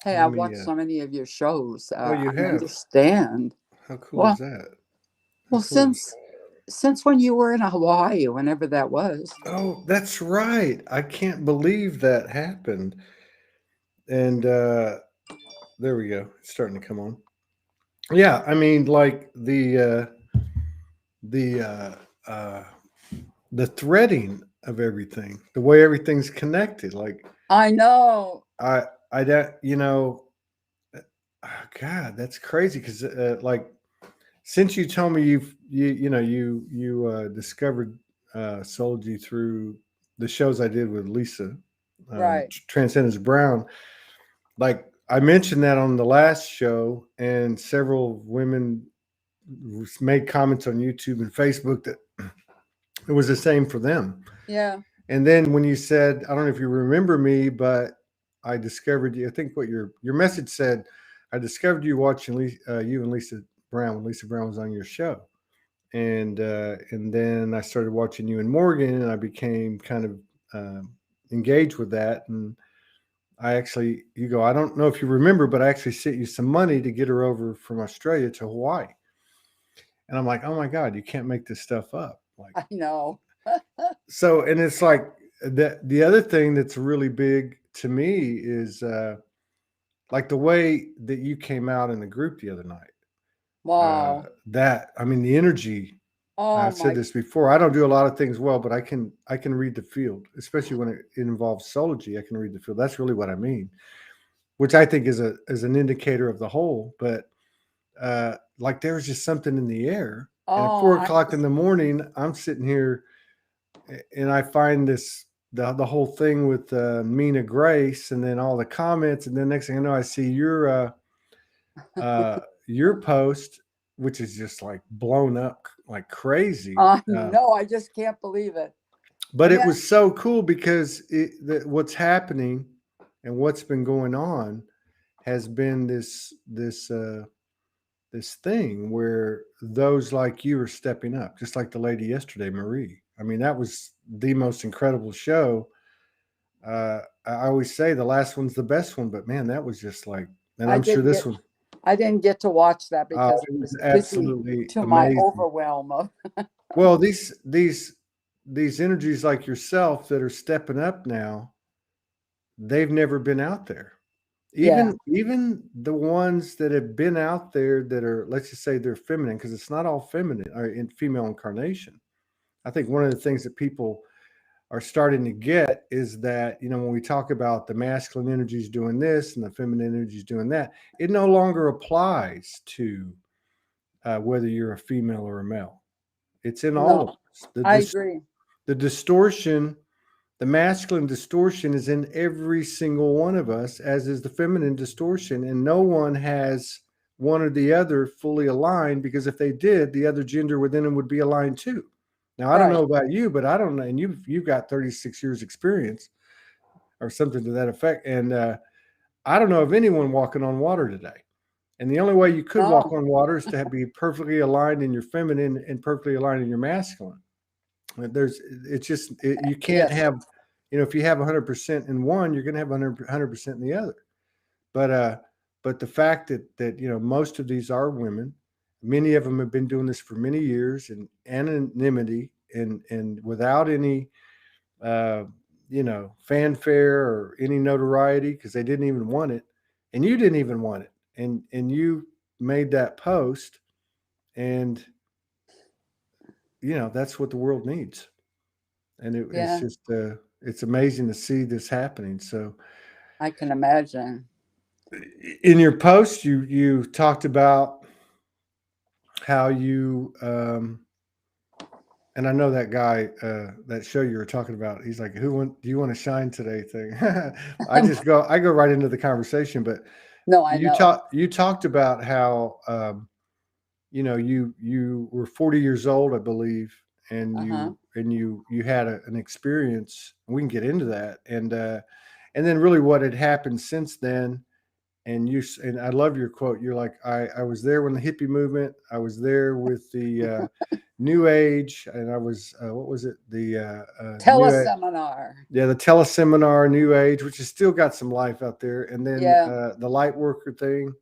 Hey, I Let me, watched so many of your shows. oh, you I have? understand. How cool is Well, that? How well, cool. since when you were in Hawaii, whenever that was. Oh, that's right. I can't believe that happened. And there we go. It's starting to come on. Yeah, I mean, like the uh, the threading of everything, the way everything's connected. Like I know. I, I don't, oh, God, that's crazy. Because like since you told me you discovered Soulogy through the shows I did with Lisa, Right. Transcendence Brown. Like I mentioned that on the last show, and several women made comments on YouTube and Facebook that it was the same for them. Yeah. And then when you said, I don't know if you remember me, but I discovered you. I think what your message said, I discovered you watching you and Lisa Brown when Lisa Brown was on your show, and then I started watching you and Morgan, and I became kind of engaged with that. And I actually, you go, I don't know if you remember, but I actually sent you some money to get her over from Australia to Hawaii. And I'm like, oh my God, you can't make this stuff up. Like, I know. so, and it's like the other thing that's really big to me is like the way that you came out in the group the other night. Wow. That, I mean, the energy. Oh I've said my. this before. I don't do a lot of things well, but I can read the field, especially when it involves Soulogy. I can read the field. That's really what I mean, which I think is an indicator of the whole. But like there was just something in the air, and at Oh, 4 o'clock in the morning, I'm sitting here and I find this the whole thing with Mina Grace, and then all the comments, and then next thing I know, I see your post, which is just like blown up like crazy. I know. I just can't believe it. But And it then was so cool because what's happening and what's been going on has been this thing where those like you are stepping up, just like the lady yesterday, Marie. I mean, that was the most incredible show. I always say the last one's the best one, but man, that was just like, and I I'm sure didn't this get one, I didn't get to watch that because it I was was busy absolutely to my amazing. overwhelm of. Well, these energies like yourself that are stepping up now, they've never been out there. Yeah. Even the ones that have been out there that are, let's just say they're feminine, because it's not all feminine or in female incarnation. I think one of the things that people are starting to get is that, when we talk about the masculine energies doing this and the feminine energies doing that, it no longer applies to whether you're a female or a male. It's in all of No, us. I agree. The distortion, the masculine distortion is in every single one of us, as is the feminine distortion, and no one has one or the other fully aligned, because if they did, the other gender within them would be aligned too. Now, I don't Right. know about you, but I don't know, and you've got 36 years experience or something to that effect, and I don't know of anyone walking on water today. And the only way you could walk No. on water is to be perfectly aligned in your feminine and perfectly aligned in your masculine. There's, it's just you can't Yes. have, if you have 100% in one, you're going to have 100% in the other. But the fact that most of these are women, many of them have been doing this for many years in anonymity and without any uh, fanfare or any notoriety, because they didn't even want it, and you didn't even want it, and you made that post, and that's what the world needs. And it's Yeah, just it's amazing to see this happening. So I can imagine. in your post, you talked about how you and I know that guy, that show you were talking about, he's like, do you want to shine today thing? I go right into the conversation. But No, I know. you talked about how you were 40 years old, I believe, and Uh-huh. you had an experience. We can get into that, and then really what had happened since then, and I love your quote. You're like, I was there when the hippie movement. I was there with the New Age, and I was what was it? The New Age. Teleseminar. Yeah, the teleseminar, New Age, which has still got some life out there, and then Yeah. the light worker thing.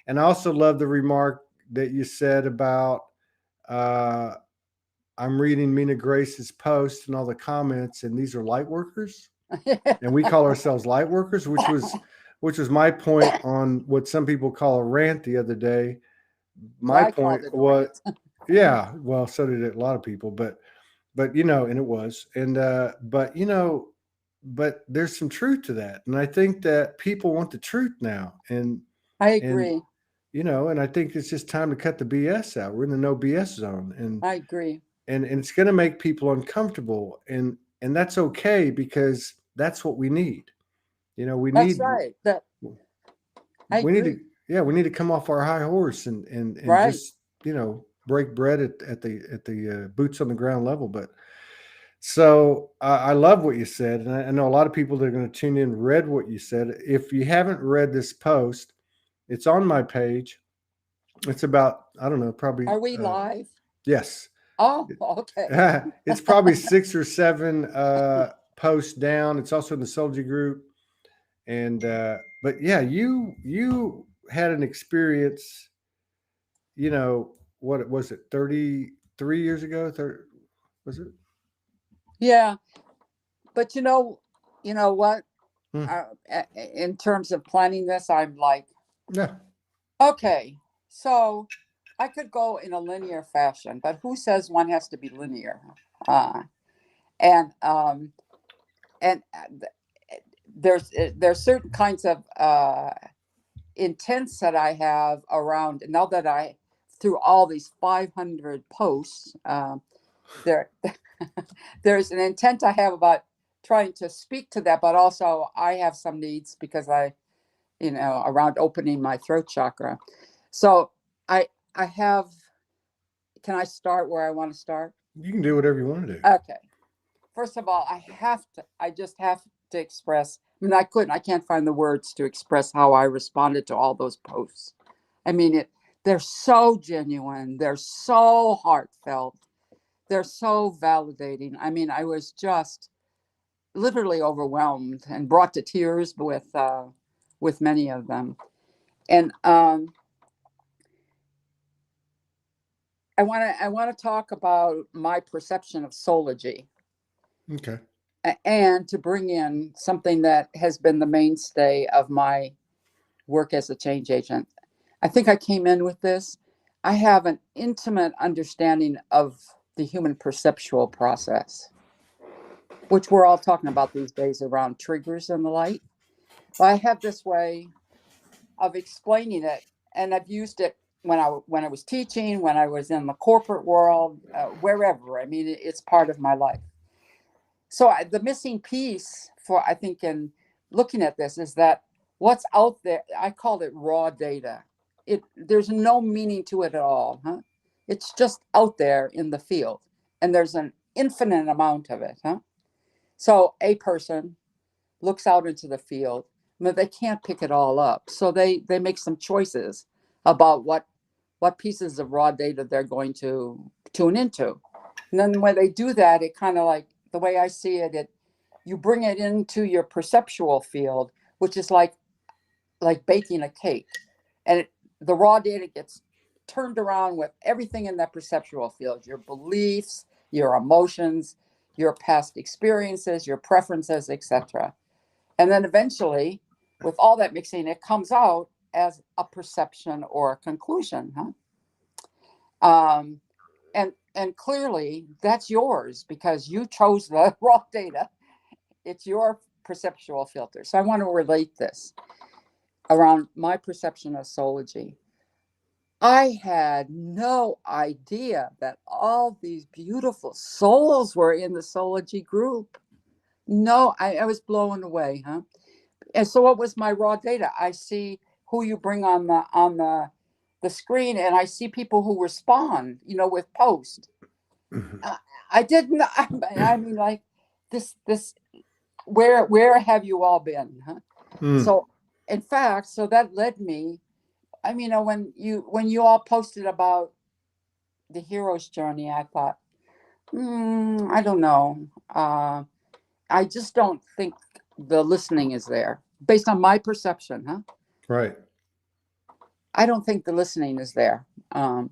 And I also love the remark that you said about uh, I'm reading Mina Grace's post and all the comments, and these are light workers, and we call ourselves light workers, which was my point on what some people call a rant the other day. Well, My I point called it a was, rant. yeah, well, so did a lot of people, but and it was, and but but there's some truth to that, and I think that people want the truth now, I and agree. and I think it's just time to cut the BS out. We're in the no BS zone, I agree. and it's going to make people uncomfortable, and that's okay because that's what we need. We That's need right. That I we need to agree. yeah we need to come off our high horse and Right. just break bread at the boots on the ground level. But so I love what you said, and I know a lot of people that are going to tune in read what you said. If you haven't read this post, it's on my page. It's about, I don't know, probably Are we live? yes. Oh, okay. It's probably 6 or 7 posts down. It's also in the Soulogy group. And but yeah, you had an experience, what was it, 33 years ago? 30, was it? Yeah, but you know what? Hmm. In terms of planning this, I'm like, Yeah. okay, so I could go in a linear fashion, but who says one has to be linear? Uh, and and there's certain kinds of intents that I have around now that I through all these 500 posts. There, there's an intent I have about trying to speak to that, but also I have some needs because around opening my throat chakra. So I I have. Can I start where I want to start? You can do whatever you want to do. Okay. First of all, I just have to express. I mean, I can't find the words to express how I responded to all those posts. I mean, they're so genuine. They're so heartfelt. They're so validating. I mean, I was just literally overwhelmed and brought to tears with many of them. And I want to talk about my perception of Soulogy, Okay. and to bring in something that has been the mainstay of my work as a change agent. I think I came in with this. I have an intimate understanding of the human perceptual process, which we're all talking about these days around triggers and the like. But I have this way of explaining it, and I've used it when I was teaching, when I was in the corporate world, wherever. I mean, it's part of my life. So the missing piece for I think in looking at this is that what's out there. I called it raw data. There's no meaning to it at all, huh? It's just out there in the field, and there's an infinite amount of it, huh? So a person looks out into the field, but they can't pick it all up. So they make some choices about what pieces of raw data they're going to tune into. And then when they do that, it kind of like the way I see it, you bring it into your perceptual field, which is like baking a cake. And the raw data gets turned around with everything in that perceptual field, your beliefs, your emotions, your past experiences, your preferences, etc. And then eventually, with all that mixing, it comes out as a perception or a conclusion, huh? And clearly that's yours because you chose the raw data. It's your perceptual filter. So I want to relate this around my perception of Soulogy. I had no idea that all these beautiful souls were in the Soulogy group. No, I was blown away, huh? And so what was my raw data? I see who you bring on the screen, and I see people who respond, with post. uh, I didn't. I mean, like this. Where have you all been? Huh? Mm. So in fact, so that led me. I mean, when you all posted about the hero's journey, I thought, I don't know. I just don't think the listening is there, based on my perception, huh? Right. I don't think the listening is there. And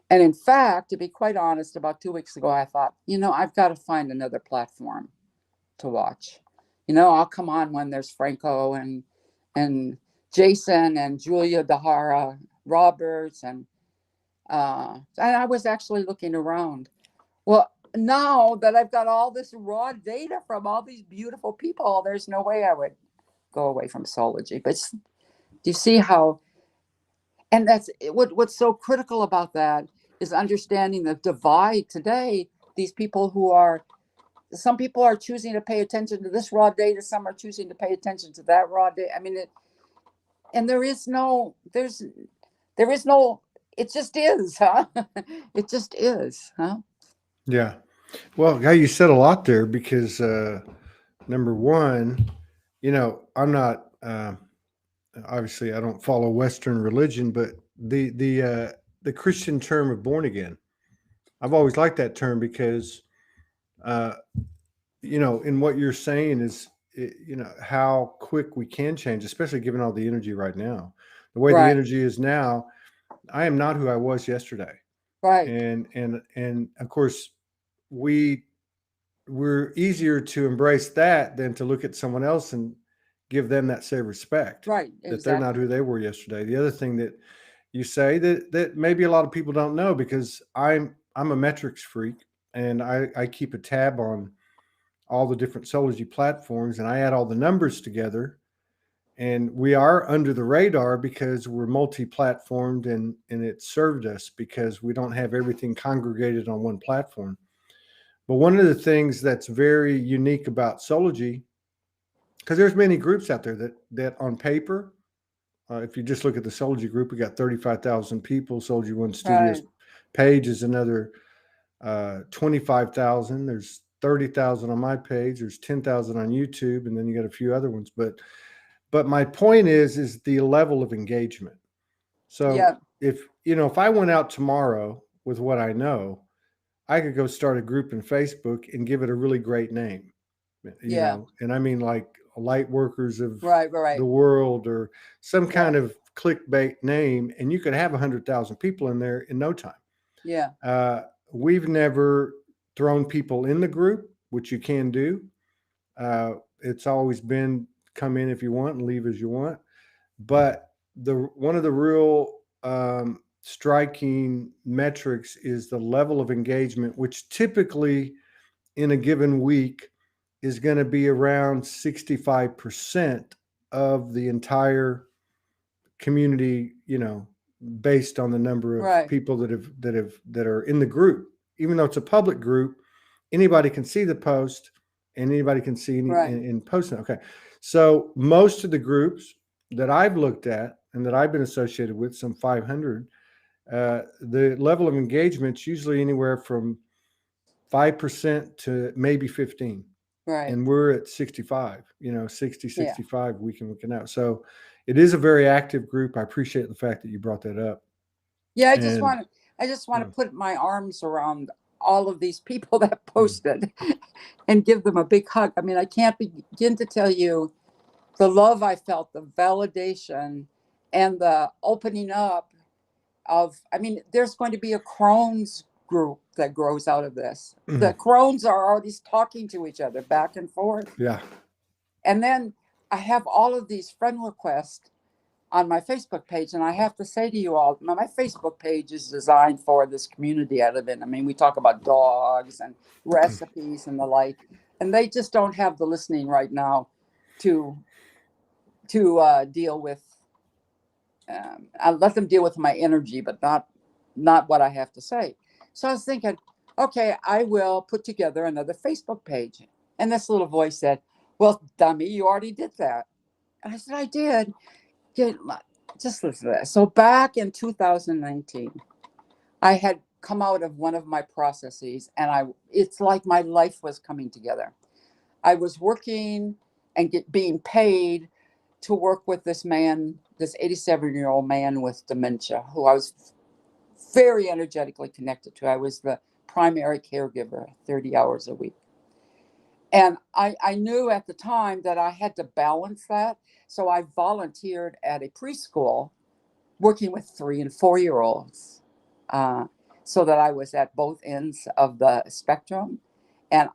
in fact, to be quite honest, about 2 weeks ago, I thought, I've got to find another platform to watch. I'll come on when there's Franco and Jason and Julia Dahara Roberts, and I was actually looking around. Well, now that I've got all this raw data from all these beautiful people, there's no way I would go away from Soulogy. But do you see how? And that's what's so critical about that is understanding the divide today. These people some people are choosing to pay attention to this raw data, some are choosing to pay attention to that raw data. I mean, and there is no, it just is, huh? It just is, huh? Yeah. Well, yeah, you said a lot there because number one, I'm not obviously I don't follow Western religion, but the Christian term of born again, I've always liked that term because uh, in what you're saying is how quick we can change, especially given all the energy right now. The way the Right, energy is now, I am not who I was yesterday, right, and of course we we're easier to embrace that than to look at someone else and give them that same respect right, that they're not exactly. who they were yesterday. The other thing that you say that maybe a lot of people don't know, because I'm a metrics freak, and I keep a tab on all the different Soulogy platforms, and I add all the numbers together, and we are under the radar because we're multi-platformed, and it served us because we don't have everything congregated on one platform. But one of the things that's very unique about Soulogy, because there's many groups out there that on paper, if you just look at the Soulogy group, we got 35,000 people. Soulogy One Studios Right. page is another 25,000. There's 30,000 on my page. There's 10,000 on YouTube, and then you got a few other ones. But my point is the level of engagement. So Yeah, if I went out tomorrow with what I know, I could go start a group in Facebook and give it a really great name, yeah, and I mean like light workers of right, right, the right. world or some Yeah, kind of clickbait name, and you could have 100,000 people in there in no time. yeah, Uh, we've never thrown people in the group, which you can do. It's always been come in if you want and leave as you want. But the one of the real striking metrics is the level of engagement, which typically in a given week is going to be around 65% of the entire community, based on the number of right. people that are in the group. Even though it's a public group, anybody can see the post and anybody can see any Right. in posting. Okay. So most of the groups that I've looked at and that I've been associated with, some 500, the level of engagement is usually anywhere from 5% to maybe 15, Right. and we're at 65, 60, Yeah. 65 week in, week out. So it is a very active group. I appreciate the fact that you brought that up. Yeah, And I just want yeah, to put my arms around all of these people that mm, posted and give them a big hug. I mean, I can't begin to tell you the love I felt, the validation, and the opening up I mean, there's going to be a Crohn's group that grows out of this. The mm, Crohn's are already talking to each other back and forth. yeah, And then I have all of these friend requests on my Facebook page. And I have to say to you all, my Facebook page is designed for this community I live in. I mean, we talk about dogs and recipes and the like, and they just don't have the listening right now to deal with. I let them deal with my energy, but not what I have to say. So I was thinking, okay, I will put together another Facebook page. And this little voice said, "Well, dummy, you already did that." And I said, "I did." Just listen to this. So back in 2019, I had come out of one of my processes, and it's like my life was coming together. I was working and being paid to work with this man, this 87-year-old man with dementia, who I was very energetically connected to. I was the primary caregiver, 30 hours a week. And I knew at the time that I had to balance that. So I volunteered at a preschool working with 3 and 4-year-olds, so that I was at both ends of the spectrum, and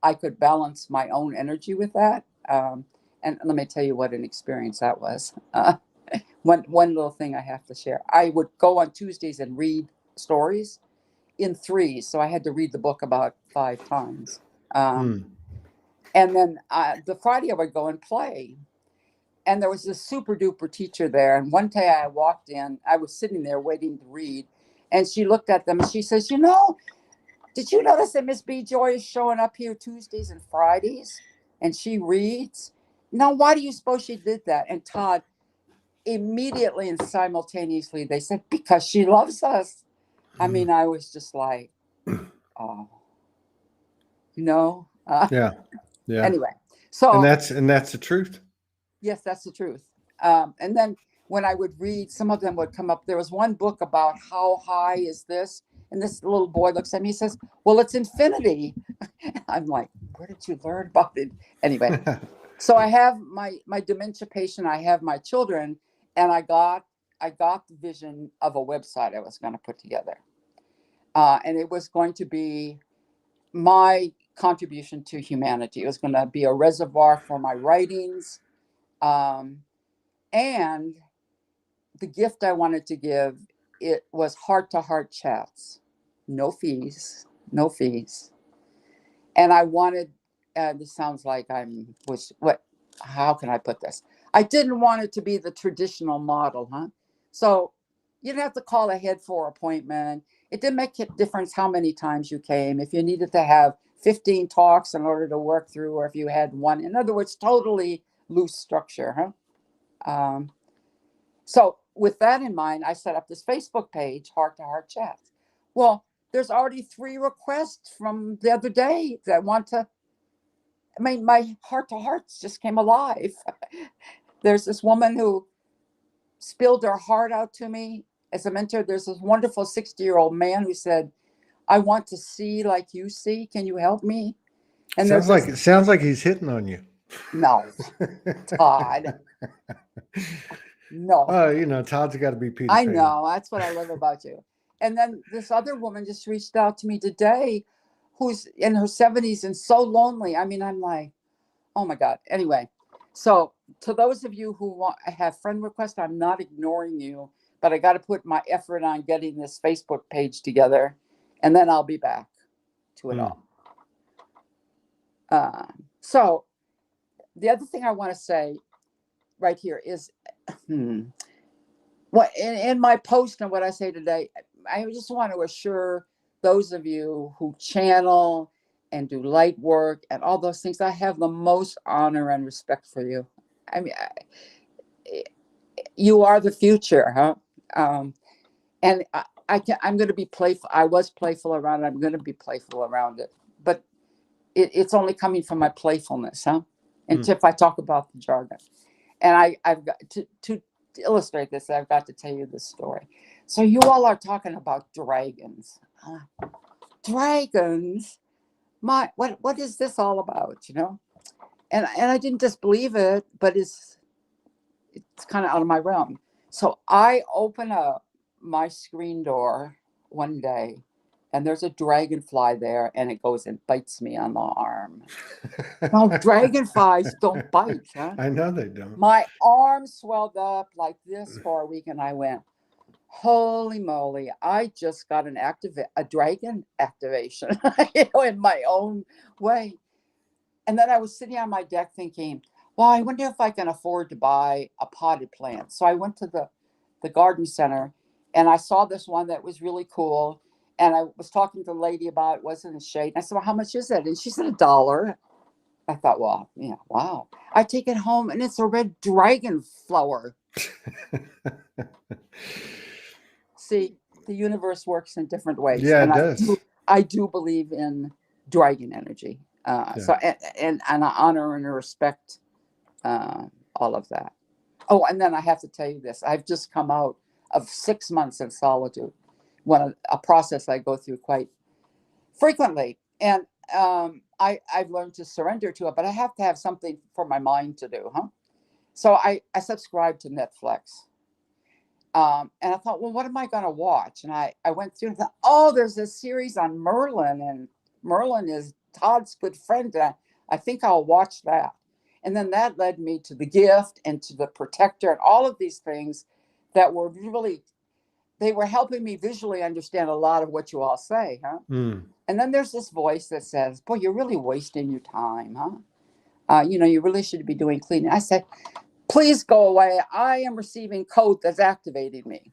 I could balance my own energy with that. And let me tell you what an experience that was. One little thing I have to share. I would go on Tuesdays and read stories in threes, so I had to read the book about 5 times. And then the Friday I would go and play. And there was this super duper teacher there. And one day I walked in, I was sitting there waiting to read. And she looked at them and she says, you know, did you notice that Miss Bejoy is showing up here Tuesdays and Fridays? And she reads. Now, why do you suppose she did that? And Todd, immediately and simultaneously, they said, because she loves us. I mean, I was just like, oh, you know? Yeah. Anyway, so. And that's the truth. Yes, that's the truth. And then when I would read, some of them would come up. There was one book about how high is this? And this little boy looks at me, he says, well, it's infinity. I'm like, where did you learn about it? Anyway, so I have my dementia patient, I have my children, and I got the vision of a website I was going to put together. And it was going to be my contribution to humanity. It was going to be a reservoir for my writings. And the gift I wanted to give, it was heart-to-heart chats, no fees. And I wanted, this sounds like how can I put this? I didn't want it to be the traditional model, So you didn't have to call ahead for an appointment. It didn't make a difference how many times you came. If you needed to have 15 talks in order to work through, or if you had one. In other words, totally loose structure, So with that in mind, I set up this Facebook page, Heart to Heart Chats. Well, there's already 3 requests from the other day that want to, I mean, my heart to hearts just came alive. There's this woman who spilled her heart out to me as a mentor. There's this wonderful 60-year-old man who said, I want to see like you see. Can you help me? And it sounds like he's hitting on you. No, Todd. No. Oh, you know, Todd's got to be Peter I Pan. know. That's what I love about you. And then this other woman just reached out to me today who's in her 70s and so lonely. I mean, I'm like, oh my God. Anyway, so to those of you who have friend requests, I'm not ignoring you, but I got to put my effort on getting this Facebook page together, and then I'll be back to it all. So the other thing I want to say right here is, what in my post and what I say today, I just want to assure those of you who channel and do light work and all those things, I have the most honor and respect for you. I mean, you are the future, and I'm going to be playful. I was playful around it. I'm going to be playful around it, but it's only coming from my playfulness, And if I talk about the jargon, and I've got to illustrate this, I've got to tell you this story. So you all are talking about dragons. Dragons? What is this all about, And I didn't disbelieve it, but it's kind of out of my realm. So I open up my screen door one day, and there's a dragonfly there, and it goes and bites me on the arm. No, dragonflies don't bite, I know they don't. My arm swelled up like this for a week, and I went, holy moly, I just got a dragon activation, in my own way. And then I was sitting on my deck thinking, well, I wonder if I can afford to buy a potted plant. So I went to the garden center, and I saw this one that was really cool. And I was talking to the lady about it, was in the shade. And I said, well, how much is it? And she said $1. I thought, well, yeah, wow. I take it home, and it's a red dragon flower. See, the universe works in different ways. Yeah, and it does. I do believe in dragon energy. So, and I honor and respect all of that. Oh, and then I have to tell you this. I've just come out of 6 months in solitude, a process I go through quite frequently. And I've learned to surrender to it, but I have to have something for my mind to do, huh? So I subscribed to Netflix. And I thought, well, what am I going to watch? And I went through and thought, oh, there's a series on Merlin, and Merlin is Todd's good friend. And I think I'll watch that. And then that led me to The Gift and to The Protector and all of these things that were really, they were helping me visually understand a lot of what you all say, huh? Mm. And then there's this voice that says, boy, you're really wasting your time, huh? You really should be doing cleaning. I said, please go away. I am receiving code that's activating me.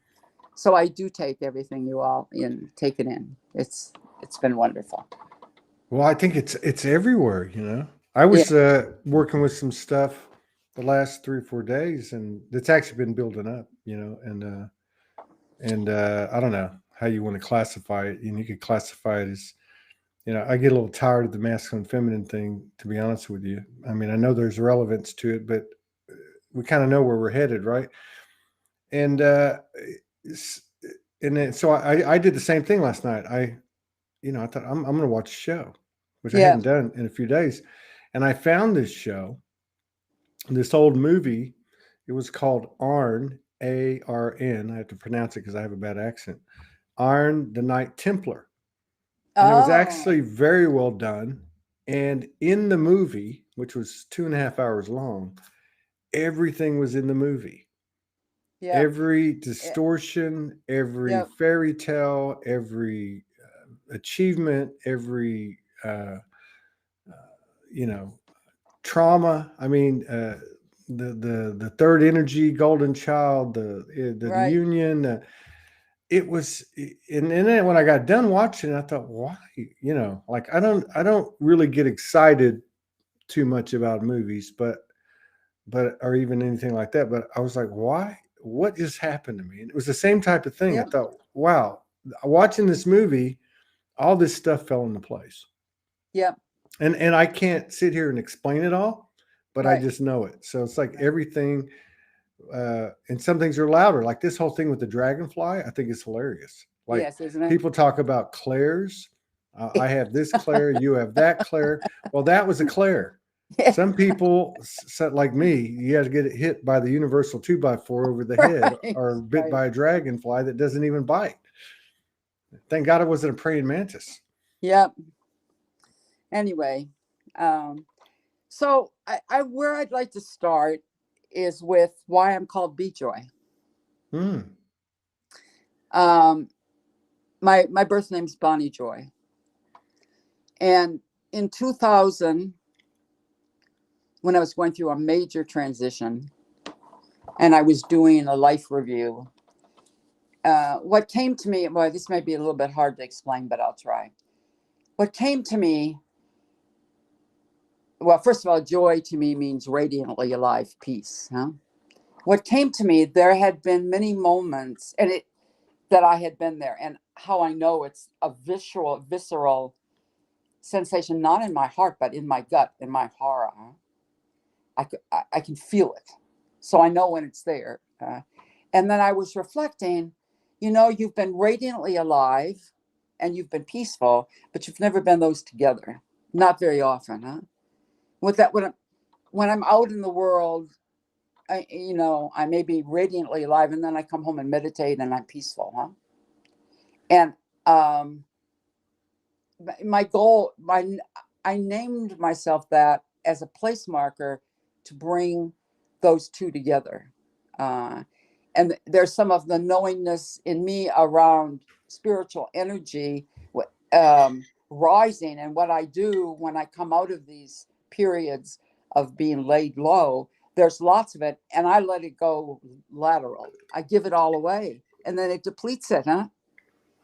So I do take everything you all take it in. It's been wonderful. Well, I think it's everywhere, you know. I Yeah. was working with some stuff the last 3 or 4 days, and it's actually been building up, you know. And I don't know how you want to classify it. And you could classify it as, you know, I get a little tired of the masculine feminine thing, to be honest with you. I mean, I know there's relevance to it, but we kind of know where we're headed, right? And s- and then, so I did the same thing last night. I thought I'm going to watch a show, which I Yeah. hadn't done in a few days, and I found this show, this old movie. It was called Arn, Arn. I have to pronounce it because I have a bad accent. Arn the Knight Templar, and it was Oh, actually very well done. And in the movie, which was 2.5 hours long, everything was in the movie. yeah. Every Yeah. distortion, every Yeah. fairy tale, every achievement, every uh, you know trauma. I mean, the third energy, golden child, the Right. union. It was, and then when I got done watching it, I thought, why? Like I don't really get excited too much about movies, but or even anything like that. But I was like, why? What just happened to me? And it was the same type of thing. I Yeah. thought, wow, watching this movie, all this stuff fell into place. Yeah. And I can't sit here and explain it all, but I Right. just know it. So it's like Right. everything, and some things are louder. Like this whole thing with the dragonfly, I think is hilarious. Like Yes, isn't it? people talk about clairs. I have this clair, you have that clair. Well, that was a clair. Some people said, like me, you have to get hit by the universal 2x4 over the head, Right. or bit Right. by a dragonfly that doesn't even bite. Thank God it wasn't a praying mantis. Yeah. Anyway, um, so where I'd like to start is with why I'm called Bejoy. Hmm. Um, my birth name's Bonnie Joy, and in 2000, when I was going through a major transition, and I was doing a life review, what came to me, well, this may be a little bit hard to explain, but I'll try. What came to me, well, first of all, joy to me means radiantly alive, peace. Huh? What came to me, there had been many moments, that I had been there, and how I know it's a visceral sensation, not in my heart, but in my gut, in my horror. I can feel it, so I know when it's there. And then I was reflecting, you've been radiantly alive, and you've been peaceful, but you've never been those together. Not very often, huh? With that, when I'm out in the world, I may be radiantly alive, and then I come home and meditate, and I'm peaceful, huh? And um, my goal, I named myself that as a place marker to bring those two together. Uh, and there's some of the knowingness in me around spiritual energy rising, and what I do when I come out of these periods of being laid low. There's lots of it, and I let it go lateral. I give it all away, and then it depletes it, huh?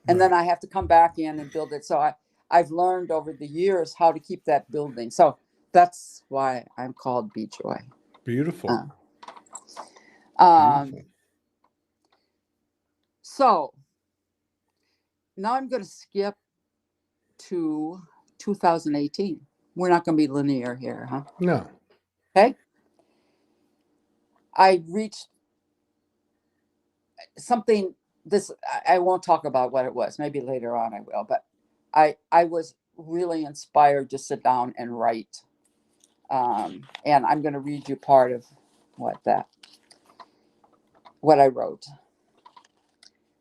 And then Right. I have to come back in and build it. So I've learned over the years how to keep that building. So that's why I'm called Bejoy. Beautiful. Uh, um, Beautiful. so now I'm going to skip to 2018. We're not going to be linear here, huh? No. Okay. I reached something. This I won't talk about what it was. Maybe later on I will. But I was really inspired to sit down and write. And I'm going to read you part of what I wrote.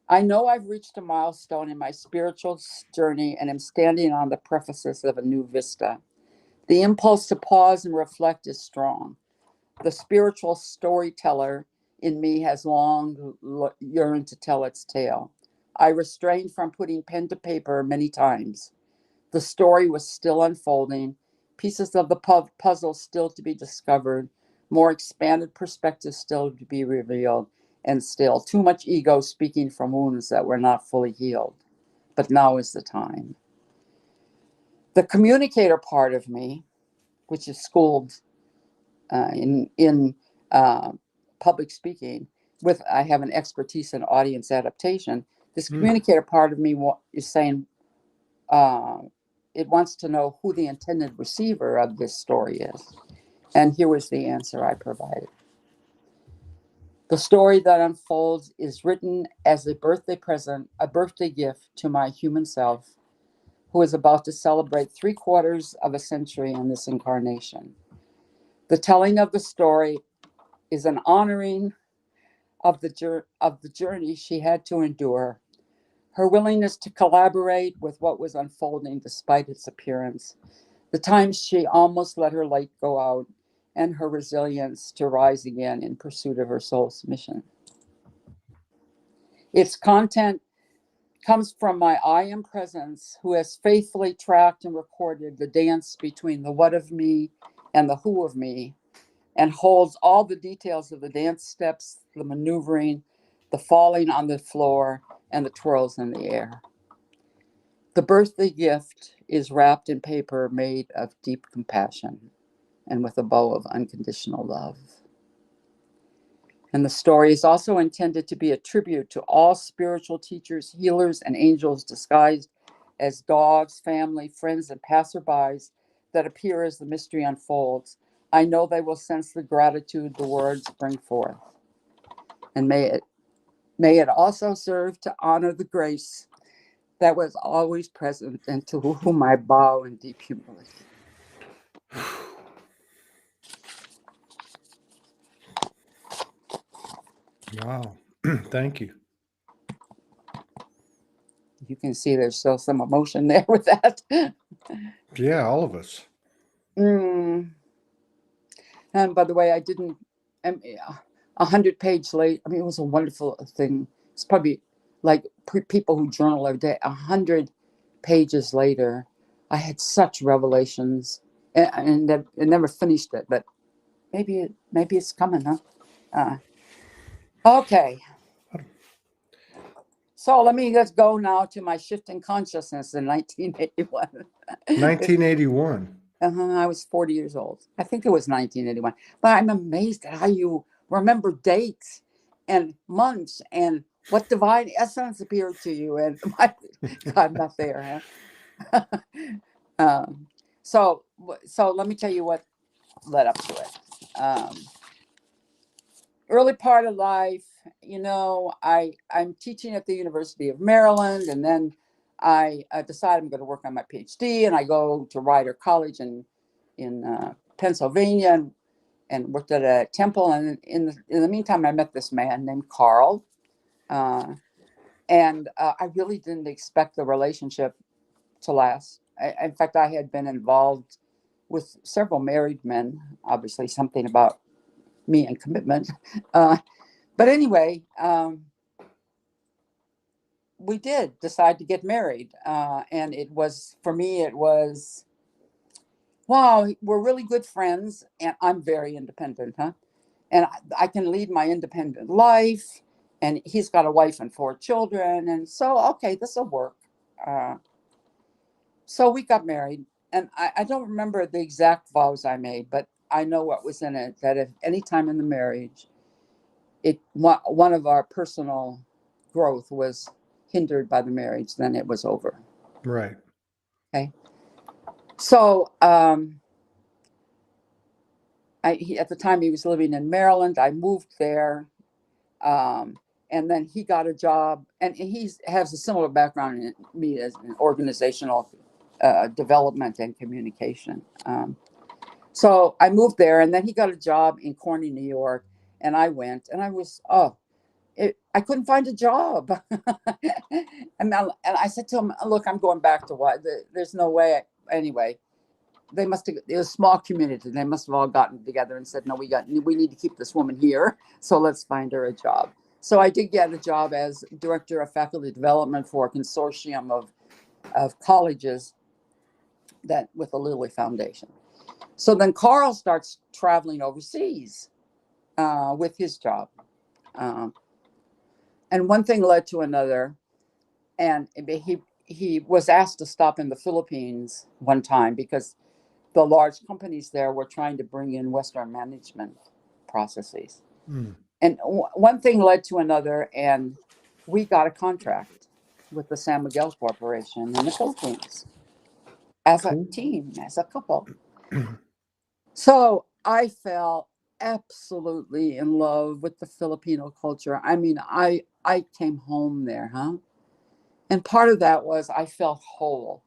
I know I've reached a milestone in my spiritual journey and am standing on the precipice of a new vista. The impulse to pause and reflect is strong. The spiritual storyteller in me has long yearned to tell its tale. I restrained from putting pen to paper many times. The story was still unfolding, pieces of the puzzle still to be discovered, more expanded perspectives still to be revealed, and still too much ego speaking from wounds that were not fully healed. But now is the time. The communicator part of me, which is schooled in public speaking, I have an expertise in audience adaptation. This communicator part of me is saying it wants to know who the intended receiver of this story is. And here was the answer I provided. The story that unfolds is written as a birthday present, a birthday gift to my human self, who is about to celebrate 3/4 of a century in this incarnation. The telling of the story is an honoring of the journey she had to endure, her willingness to collaborate with what was unfolding despite its appearance, the times she almost let her light go out, and her resilience to rise again in pursuit of her soul's mission. Its content comes from my I am presence, who has faithfully tracked and recorded the dance between the what of me and the who of me, and holds all the details of the dance steps, the maneuvering, the falling on the floor, and the twirls in the air. The birthday gift is wrapped in paper made of deep compassion and with a bow of unconditional love. And the story is also intended to be a tribute to all spiritual teachers, healers, and angels disguised as dogs, family, friends, and passerbys that appear as the mystery unfolds. I know they will sense the gratitude the words bring forth. And may it also serve to honor the grace that was always present and to whom I bow in deep humility. Wow. Thank you. You can see there's still some emotion there with that. Yeah, all of us. And by the way, I didn't, 100 page late. I mean, it was a wonderful thing. It's probably like people who journal every day. 100 pages later, I had such revelations, and I never finished it. But maybe it's coming, huh? Okay. So let's go now to my shift in consciousness in 1981. 1981. I was 40 years old. I think it was 1981. But I'm amazed at how you remember dates and months and what divine essence appeared to you. And my God, I'm not there, huh? So let me tell you what led up to it. Early part of life, I'm teaching at the University of Maryland, and then I decide I'm going to work on my PhD, and I go to Rider College in Pennsylvania, and worked at a temple. And in the meantime, I met this man named Carl, and I really didn't expect the relationship to last. In fact, I had been involved with several married men. Obviously, something about me and commitment. But anyway, we did decide to get married. And for me, it was, wow, we're really good friends, and I'm very independent, huh? And I can lead my independent life, and he's got a wife and 4 children. And so, okay, this will work. So we got married, and I don't remember the exact vows I made, but I know what was in it, that if any time in the marriage, one of our personal growth was hindered by the marriage, then it was over. Right. Okay. So at the time he was living in Maryland. I moved there. And then he got a job, and he has a similar background in me as in organizational development and communication. So I moved there, and then he got a job in Corning, New York, and I went, and I was, I couldn't find a job. and I said to him, look, I'm going back to what, there's no way. Anyway, they must have, it was a small community. They must have all gotten together and said, no, we need to keep this woman here. So let's find her a job. So I did get a job as director of faculty development for a consortium of colleges that with the Lilly Foundation. So then Carl starts traveling overseas with his job. And one thing led to another. And he was asked to stop in the Philippines one time because the large companies there were trying to bring in Western management processes. And one thing led to another, and we got a contract with the San Miguel Corporation in the Philippines as a team, as a couple. So I fell absolutely in love with the Filipino culture. I mean, I came home there, And part of that was I felt whole.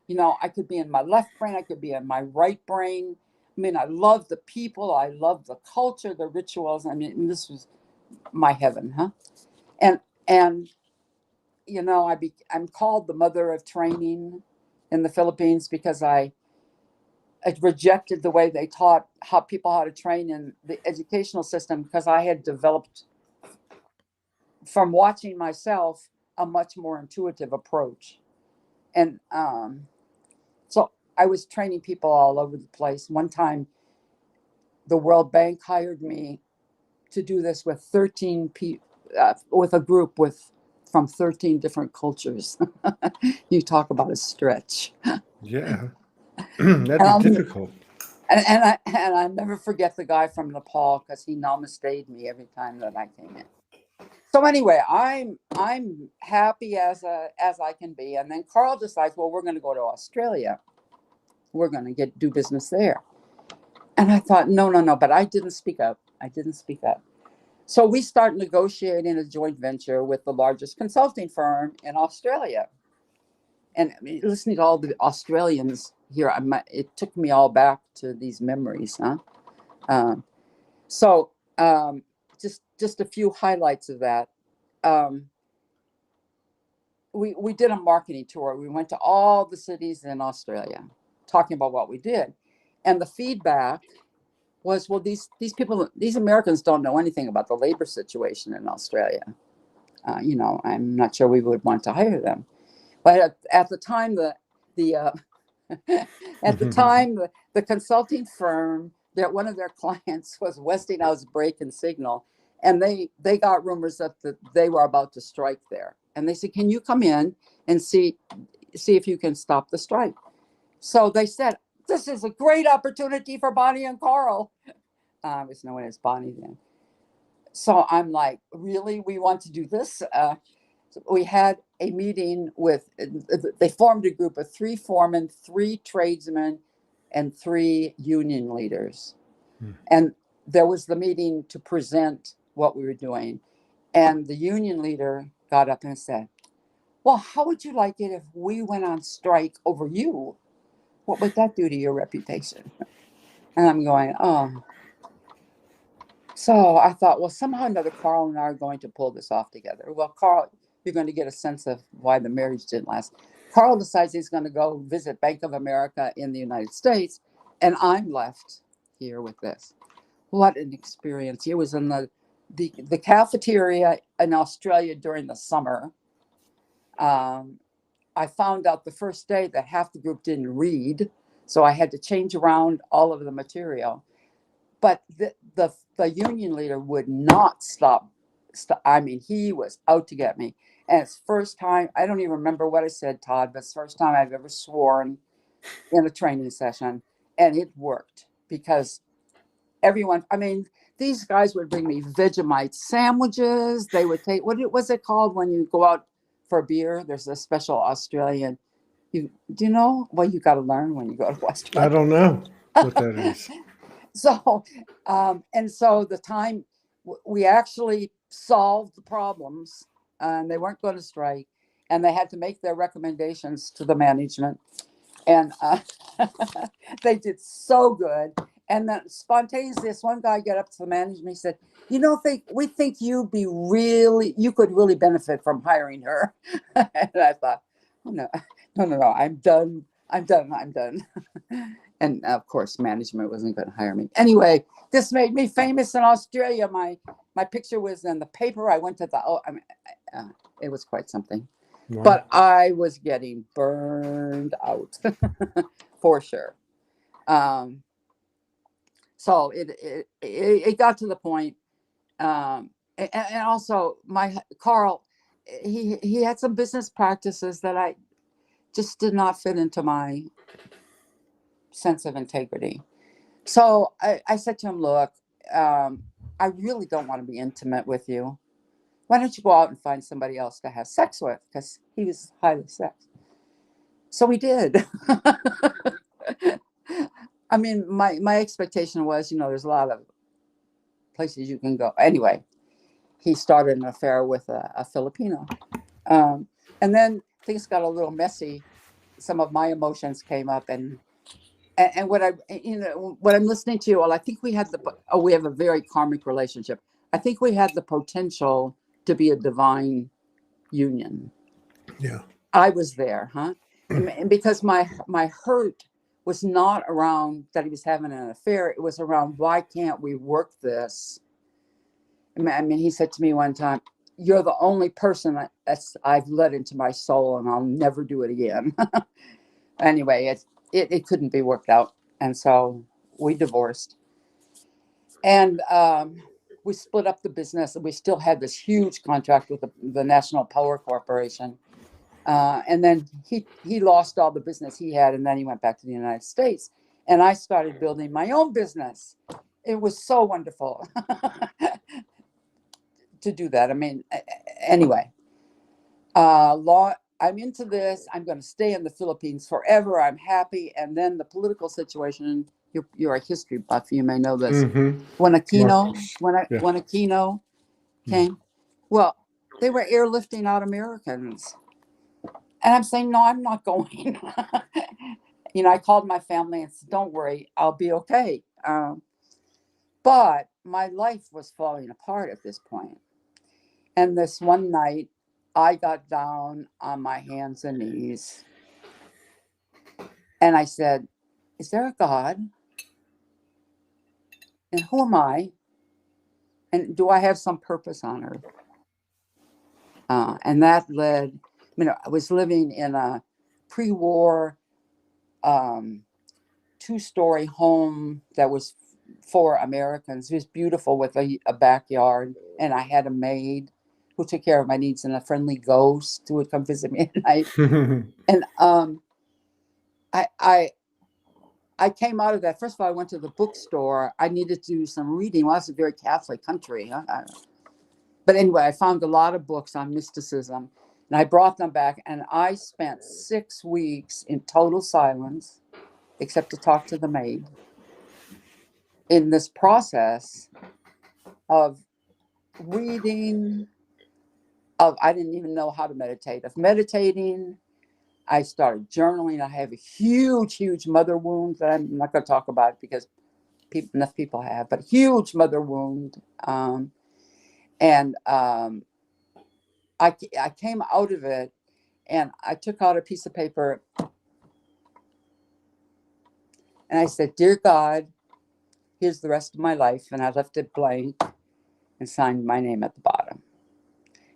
You know, I could be in my left brain, I could be in my right brain. I mean, I love the people, I love the culture, the rituals. I mean, this was my heaven, And you know, I'm called the mother of training in the Philippines because I rejected the way they taught how to train in the educational system, because I had developed from watching myself a much more intuitive approach. And so I was training people all over the place. One time, the World Bank hired me to do this with 13 people, with a group from 13 different cultures. You talk about a stretch. Yeah, that'd be difficult. And I never forget the guy from Nepal, because he namaste'd me every time that I came in. So anyway, I'm happy as I can be. And then Carl decides, well, we're going to go to Australia. We're going to do business there. And I thought, no, but I didn't speak up. So we start negotiating a joint venture with the largest consulting firm in Australia. And I mean, listening to all the Australians here, it took me all back to these memories, just a few highlights of that. We did a marketing tour. We went to all the cities in Australia, talking about what we did, and the feedback was, well, these people, these Americans don't know anything about the labor situation in Australia. You know, I'm not sure we would want to hire them. But at the time, the consulting firm, that one of their clients was Westinghouse Brake and Signal, and they got rumors that they were about to strike there, and they said, "Can you come in and see if you can stop the strike?" So they said, "This is a great opportunity for Bonnie and Carl." I was known as Bonnie then. So I'm like, really, we want to do this? So we had a meeting they formed a group of 3 foremen, 3 tradesmen, and 3 union leaders. And there was the meeting to present what we were doing. And the union leader got up and said, well, how would you like it if we went on strike over you? What would that do to your reputation? And I'm going, oh. So I thought, well, somehow or another, Carl and I are going to pull this off together. Well, Carl, you're going to get a sense of why the marriage didn't last. Carl decides he's going to go visit Bank of America in the United States, and I'm left here with this. What an experience. It was in the cafeteria in Australia during the summer. I found out the first day that half the group didn't read, so I had to change around all of the material. But the union leader would not stop. I mean, he was out to get me. And it's first time, I don't even remember what I said, Todd, but it's the first time I've ever sworn in a training session. And it worked because everyone, I mean, these guys would bring me Vegemite sandwiches. They would take, what was it called when you go out for beer? There's a special Australian, do you know? Well, you got to learn when you go to Australia. I don't know what that is. So, and so the time we actually solved the problems, and they weren't going to strike, and they had to make their recommendations to the management, and they did so good. And then spontaneously, this one guy got up to the management. He said, "You don't think we think you could really benefit from hiring her?" And I thought, "Oh no, no, I'm done. I'm done." And of course, management wasn't going to hire me. Anyway, this made me famous in Australia. My picture was in the paper. I went to it was quite something. Wow. But I was getting burned out for sure. So it got to the point, and also Carl, he had some business practices that I just did not fit into my sense of integrity. So I said to him, "Look, I really don't want to be intimate with you. Why don't you go out and find somebody else to have sex with?" Because he was highly sexed. So we did. I mean, my expectation was, there's a lot of places you can go. Anyway, he started an affair with a Filipino. And then things got a little messy. Some of my emotions came up, and what what I'm listening to, well, I think we have a very karmic relationship. I think we had the potential to be a divine union. Yeah. I was there, huh? And because my hurt was not around that he was having an affair. It was around, why can't we work this? I mean, he said to me one time, "You're the only person I've let into my soul, and I'll never do it again." Anyway, it couldn't be worked out, and so we divorced, and we split up the business. And we still had this huge contract with the National Power Corporation. And then he lost all the business he had, and then he went back to the United States. And I started building my own business. It was so wonderful to do that. I mean, anyway, I'm into this. I'm going to stay in the Philippines forever. I'm happy. And then the political situation. You're a history buff. You may know this. Mm-hmm. When Aquino, Marcos. when Yeah. Aquino came, well, they were airlifting out Americans. And I'm saying, "No, I'm not going." I called my family and said, "Don't worry, I'll be okay." But my life was falling apart at this point. And this one night, I got down on my hands and knees. And I said, "Is there a God? And who am I? And do I have some purpose on earth?" And that led, I was living in a pre-war two-story home that was for Americans. It was beautiful with a backyard, and I had a maid who took care of my needs, and a friendly ghost who would come visit me at night. And I came out of that. First of all, I went to the bookstore. I needed to do some reading. Well, it's a very Catholic country, huh? But anyway, I found a lot of books on mysticism, and I brought them back, and I spent 6 weeks in total silence, except to talk to the maid, in this process of reading, I didn't even know how to meditate, of meditating. I started journaling. I have a huge mother wound that I'm not going to talk about because enough people have, but huge mother wound. And I came out of it, and I took out a piece of paper, and I said, "Dear God, here's the rest of my life." And I left it blank and signed my name at the bottom.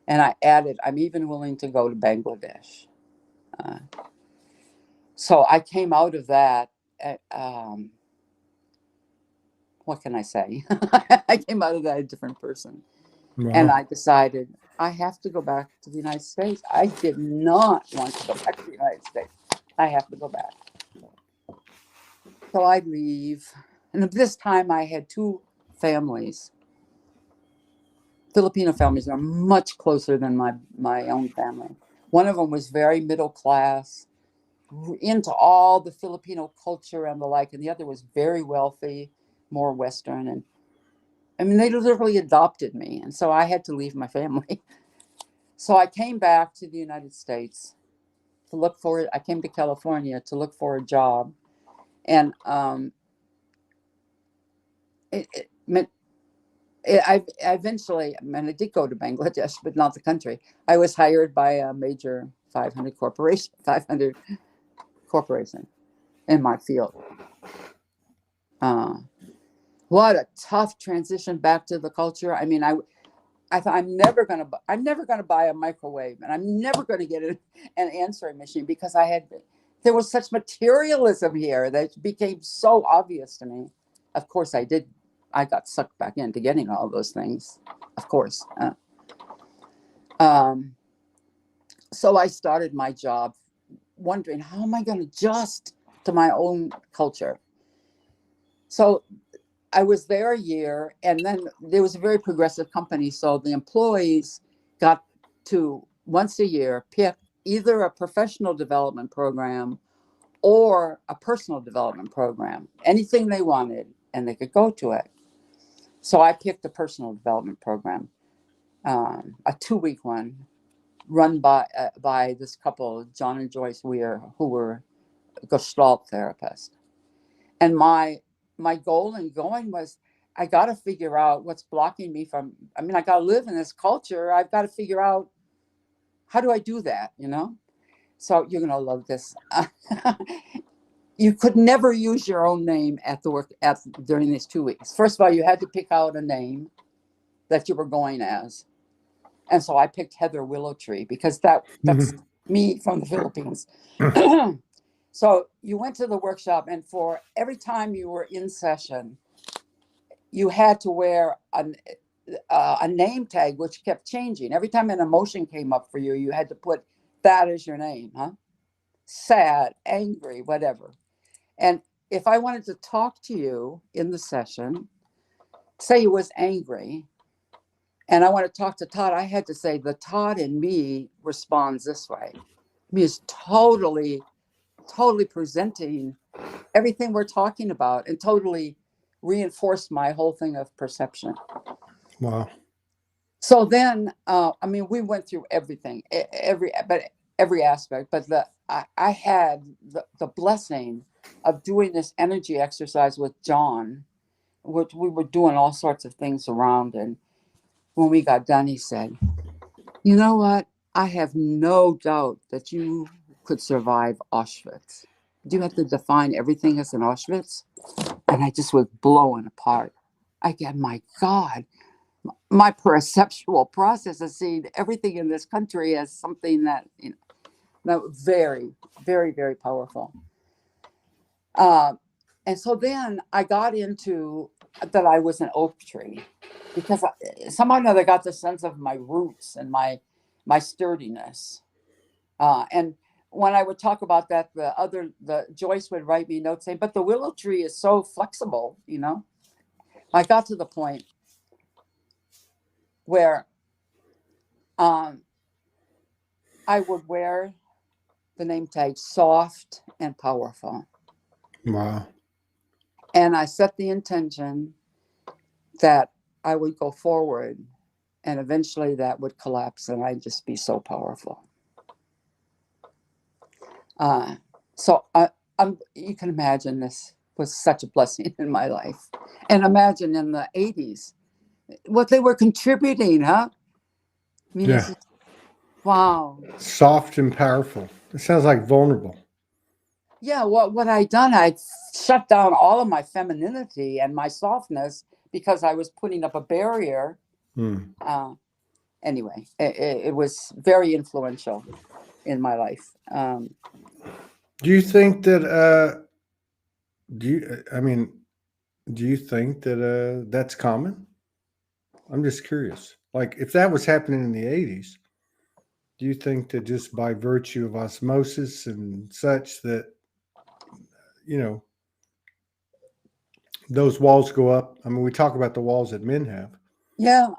And I added, "I'm even willing to go to Bangladesh." So I came out of that. What can I say? I came out of that a different person. Wow. And I decided I have to go back to the United States. I did not want to go back to the United States. I have to go back. So I leave. And at this time, I had two families. Filipino families are much closer than my own family. One of them was very middle class, into all the Filipino culture and the like, and the other was very wealthy, more Western. And I mean, they literally adopted me. And so I had to leave my family. So I came back to the United States to look for, I came to California to look for a job. And it meant, I eventually, I mean, I did go to Bangladesh, but not the country. I was hired by a major 500 corporation in my field. What a tough transition back to the culture. I mean, I thought I'm never gonna buy a microwave, and I'm never gonna get an answering machine, because there was such materialism here that became so obvious to me. Of course, I got sucked back into getting all those things, of course. So I started my job wondering, how am I going to adjust to my own culture? So I was there a year, and then there was a very progressive company. So the employees got to once a year pick either a professional development program or a personal development program, anything they wanted, and they could go to it. So I picked a personal development program, a 2-week one, run by this couple, John and Joyce Weir, who were Gestalt therapists. And my goal in going was, I got to figure out what's blocking me from, I mean, I got to live in this culture. I've got to figure out, how do I do that, you know? So you're going to love this. You could never use your own name at the work during these 2 weeks. First of all, you had to pick out a name that you were going as. And so I picked Heather Willowtree, because that's me from the Philippines. So you went to the workshop, and for every time you were in session, you had to wear a name tag, which kept changing. Every time an emotion came up for you, you had to put that as your name, huh? Sad, angry, whatever. And if I wanted to talk to you in the session, say you was angry, and I want to talk to Todd, I had to say, the Todd in me responds this way. Me is totally presenting everything we're talking about, and totally reinforced my whole thing of perception. Wow. So then, I mean, we went through everything, every aspect. But I had the blessing of doing this energy exercise with John, which we were doing all sorts of things around. And when we got done, he said, "You know what? I have no doubt that you could survive Auschwitz. Do you have to define everything as an Auschwitz?" And I just was blown apart. Again, my God, my perceptual process of seeing everything in this country as something that, you know, that was very, very, very powerful. And so then I got into that I was an oak tree, because somehow or another I got the sense of my roots and my sturdiness. And when I would talk about that, the Joyce would write me notes saying, "But the willow tree is so flexible, you know." I got to the point where I would wear the name tag soft and powerful. Wow. And I set the intention that I would go forward, and eventually that would collapse, and I'd just be so powerful. So you can imagine this was such a blessing in my life. And imagine in the 80s, what they were contributing, huh? I mean, Yeah. wow. Soft and powerful. It sounds like vulnerable. Yeah, what I'd done, I'd shut down all of my femininity and my softness, because I was putting up a barrier. Anyway, it was very influential in my life. Do you think that do you I mean, do you think that that's common? I'm just curious. Like, if that was happening in the 80s, do you think that just by virtue of osmosis and such that, you know, those walls go up? I mean, we talk about the walls that men have. Yeah,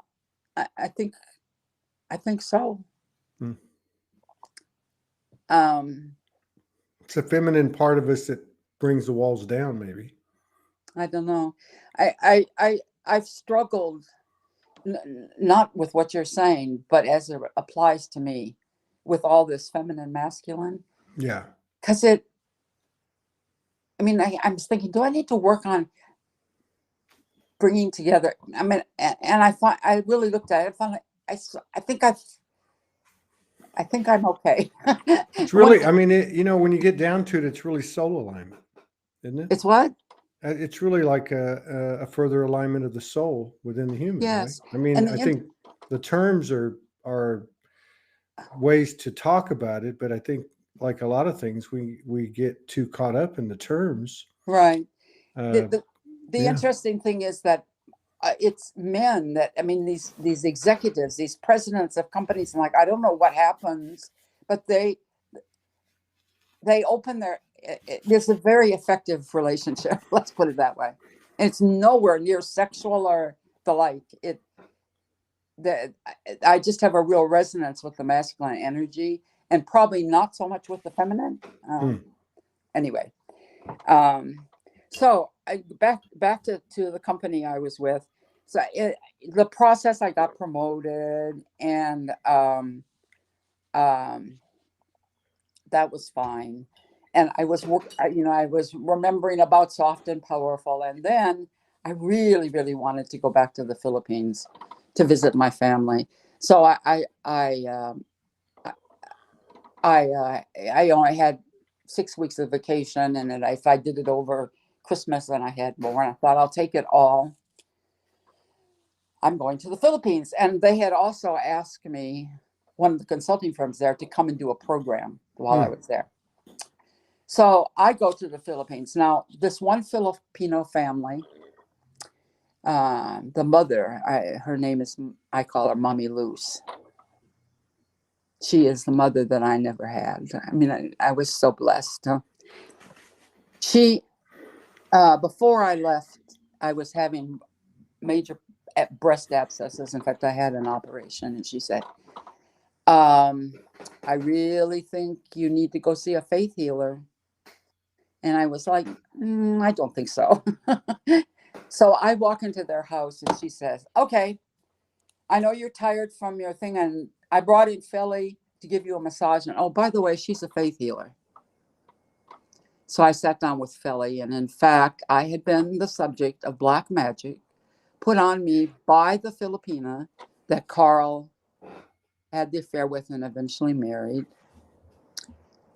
I think so. Hmm. Um, It's a feminine part of us that brings the walls down, maybe. I don't know. I've struggled not with what you're saying, but as it applies to me with all this feminine masculine. Yeah. Because I was thinking, do I need to work on bringing together? I mean, and I really looked at it. I found like, I think I'm okay. It's One, really, I mean, when you get down to it, it's really soul alignment, isn't it? it's what? It's really like a further alignment of the soul within the human, right? Yes. I mean, And I think the terms are ways to talk about it, but I think like a lot of things, we get too caught up in the terms. right. The, Uh, the, the yeah. interesting thing is that it's men that, these executives, these presidents of companies, and like, I don't know what happens, but they open there's a very effective relationship. Let's put it that way. And it's nowhere near sexual or the like. I just have a real resonance with the masculine energy, and probably not so much with the feminine. Anyway, so back to the company I was with. So the process, I got promoted, and that was fine. And I was remembering about soft and powerful, and then I really, really wanted to go back to the Philippines to visit my family. So I only had 6 weeks of vacation, and then if I did it over Christmas, then I had more. And I thought, I'll take it all. I'm going to the Philippines. And they had also asked me, one of the consulting firms there, to come and do a program while I was there. So I go to the Philippines. Now, this one Filipino family, the mother, her name is, I call her Mommy Luce. She is the mother that I never had. I mean, I was so blessed. She, before I left, I was having major breast abscesses. In fact, I had an operation, and she said, I really think you need to go see a faith healer. And I was like, I don't think so. So I walk into their house, and she says, okay, I know you're tired from your thing, and I brought in Philly to give you a massage. And oh, by the way, she's a faith healer. So I sat down with Philly, and in fact, I had been the subject of black magic put on me by the Filipina that Carl had the affair with and eventually married.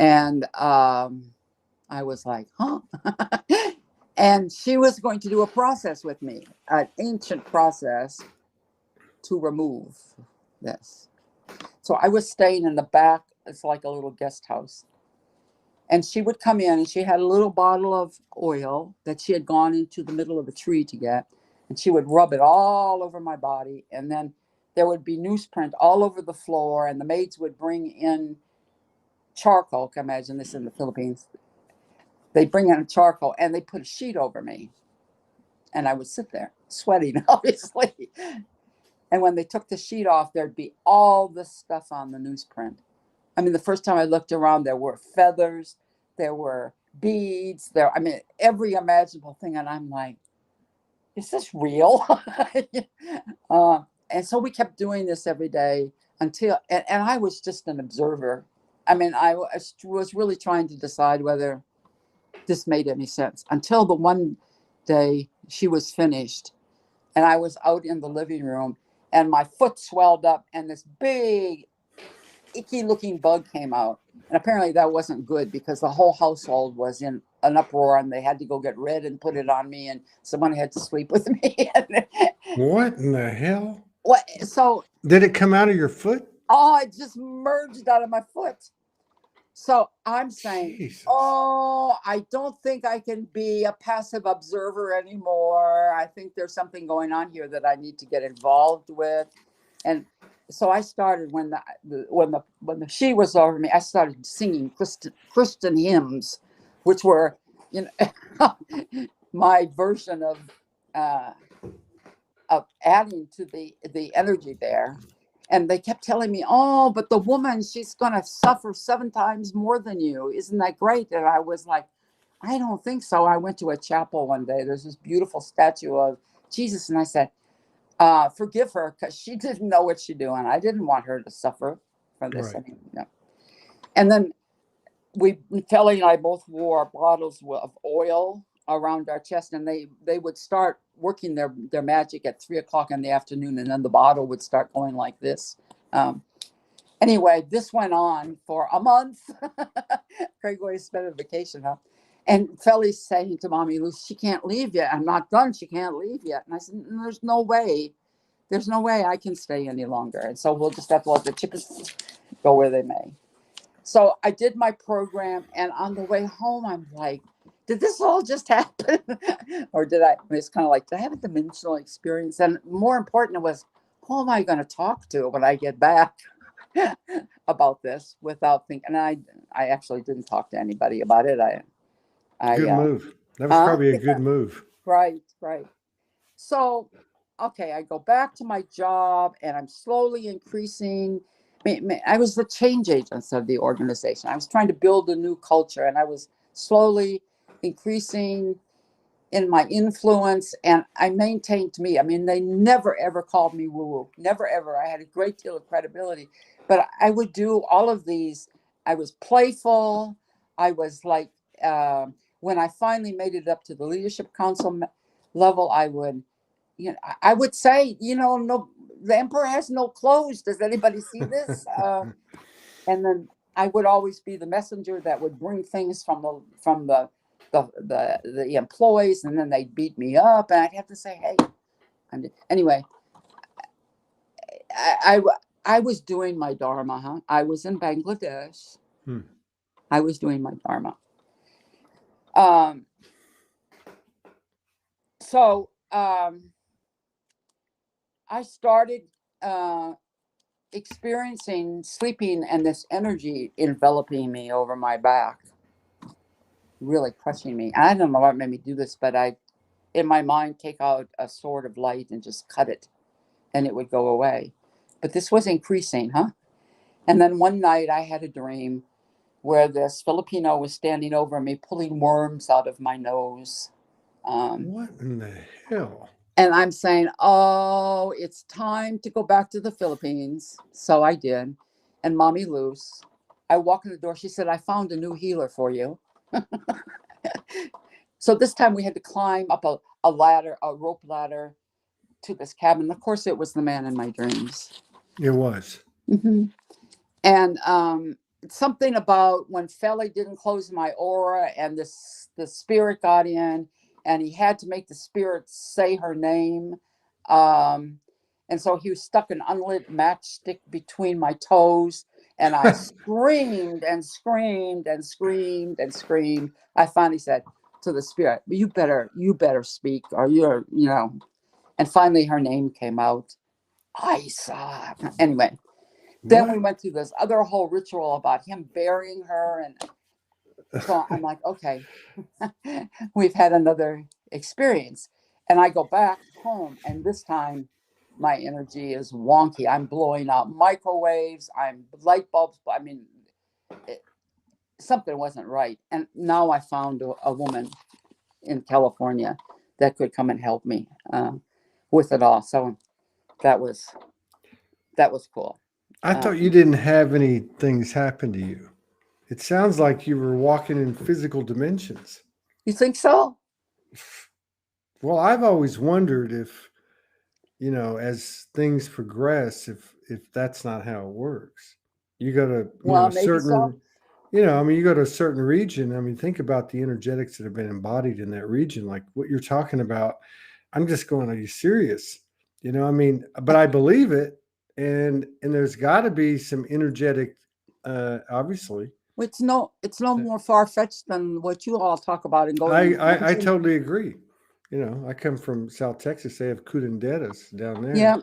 And I was like, huh? And she was going to do a process with me, an ancient process to remove this. So I was staying in the back. It's like a little guest house. And she would come in, and she had a little bottle of oil that she had gone into the middle of a tree to get. And she would rub it all over my body. And then there would be newsprint all over the floor. And the maids would bring in charcoal. Can imagine this in the Philippines. They bring in charcoal, and they put a sheet over me. And I would sit there sweating, obviously. And when they took the sheet off, there'd be all this stuff on the newsprint. I mean, the first time I looked around, there were feathers, there were beads, every imaginable thing. And I'm like, is this real? And so we kept doing this every day until, and I was just an observer. I mean, I was really trying to decide whether this made any sense until the one day she was finished, and I was out in the living room, and my foot swelled up, and this big icky looking bug came out. And apparently that wasn't good, because the whole household was in an uproar, and they had to go get rid and put it on me, and someone had to sleep with me. What in the hell? What? So Did it come out of your foot? oh, it just merged out of my foot. So I'm saying, Jesus. oh, I don't think I can be a passive observer anymore. I think there's something going on here that I need to get involved with. And so I started, when the she was over me, I started singing Christian hymns, which were, my version of adding to the energy there. And they kept telling me, oh, but the woman, she's going to suffer 7 times more than you. Isn't that great? And I was like, I don't think so. I went to a chapel one day. There's this beautiful statue of Jesus, and I said, forgive her because she didn't know what she's doing. I didn't want her to suffer for this. Right. I mean, no. And then Kelly and I both wore bottles of oil around our chest, and they would start working their magic at 3 o'clock in the afternoon, and then the bottle would start going like this. Anyway, this went on for a month. Craig always spent a vacation, huh? And Felly's saying to Mommy Lou, she can't leave yet. I'm not done. She can't leave yet. And I said, there's no way. There's no way I can stay any longer. And so we'll just have to let the chickens go where they may. So I did my program, and on the way home, I'm like, did this all just happen? Or did I? It's kind of like, did I have a dimensional experience? And more important, it was, who am I going to talk to when I get back about this without thinking? And I actually didn't talk to anybody about it. Good move. That was probably a good move. Right. So, okay, I go back to my job, and I'm slowly increasing. I was the change agents of the organization. I was trying to build a new culture, and I was slowly increasing in my influence, and I maintained me. I mean, they never, ever called me woo-woo. Never, ever. I had a great deal of credibility, but I would do all of these. I was playful. I was like, when I finally made it up to the leadership council level, I would say, no, the emperor has no clothes. Does anybody see this? And then I would always be the messenger that would bring things from the employees, and then they'd beat me up, and I'd have to say, hey, anyway, I was doing my dharma, huh? I was in Bangladesh. I was doing my dharma. So I started experiencing sleeping and this energy enveloping me over my back, really crushing me. I don't know what made me do this, but I, in my mind, take out a sword of light and just cut it, and it would go away. But this was increasing, huh? And then one night I had a dream where this Filipino was standing over me, pulling worms out of my nose. What in the hell? And I'm saying, oh, it's time to go back to the Philippines. So I did. And Mommy Luce, I walk in the door. She said, I found a new healer for you. So this time we had to climb up a ladder, a rope ladder, to this cabin. Of course, it was the man in my dreams. It was. Mm-hmm. And something about when Felly didn't close my aura, and the spirit got in, and he had to make the spirit say her name. And so he was stuck an unlit matchstick between my toes, and I screamed and screamed and screamed and screamed. I finally said to the spirit, you better speak, or you're, and finally her name came out. Isa. Anyway, then we went through this other whole ritual about him burying her. And so I'm like, okay, we've had another experience. And I go back home, and this time my energy is wonky. I'm blowing out microwaves. I'm light bulbs. I mean, something wasn't right. And now I found a woman in California that could come and help me with it all. So that was cool. I thought you didn't have any things happen to you. It sounds like you were walking in physical dimensions. You think so? Well, I've always wondered if, as things progress, if that's not how it works. You go to a certain, so. you go to a certain region. I mean, think about the energetics that have been embodied in that region, like what you're talking about. I'm just going, are you serious? But I believe it. And there's got to be some energetic, obviously. It's no more far-fetched than what you all talk about and going. I totally agree. I come from South Texas. They have curanderas down there. Yeah.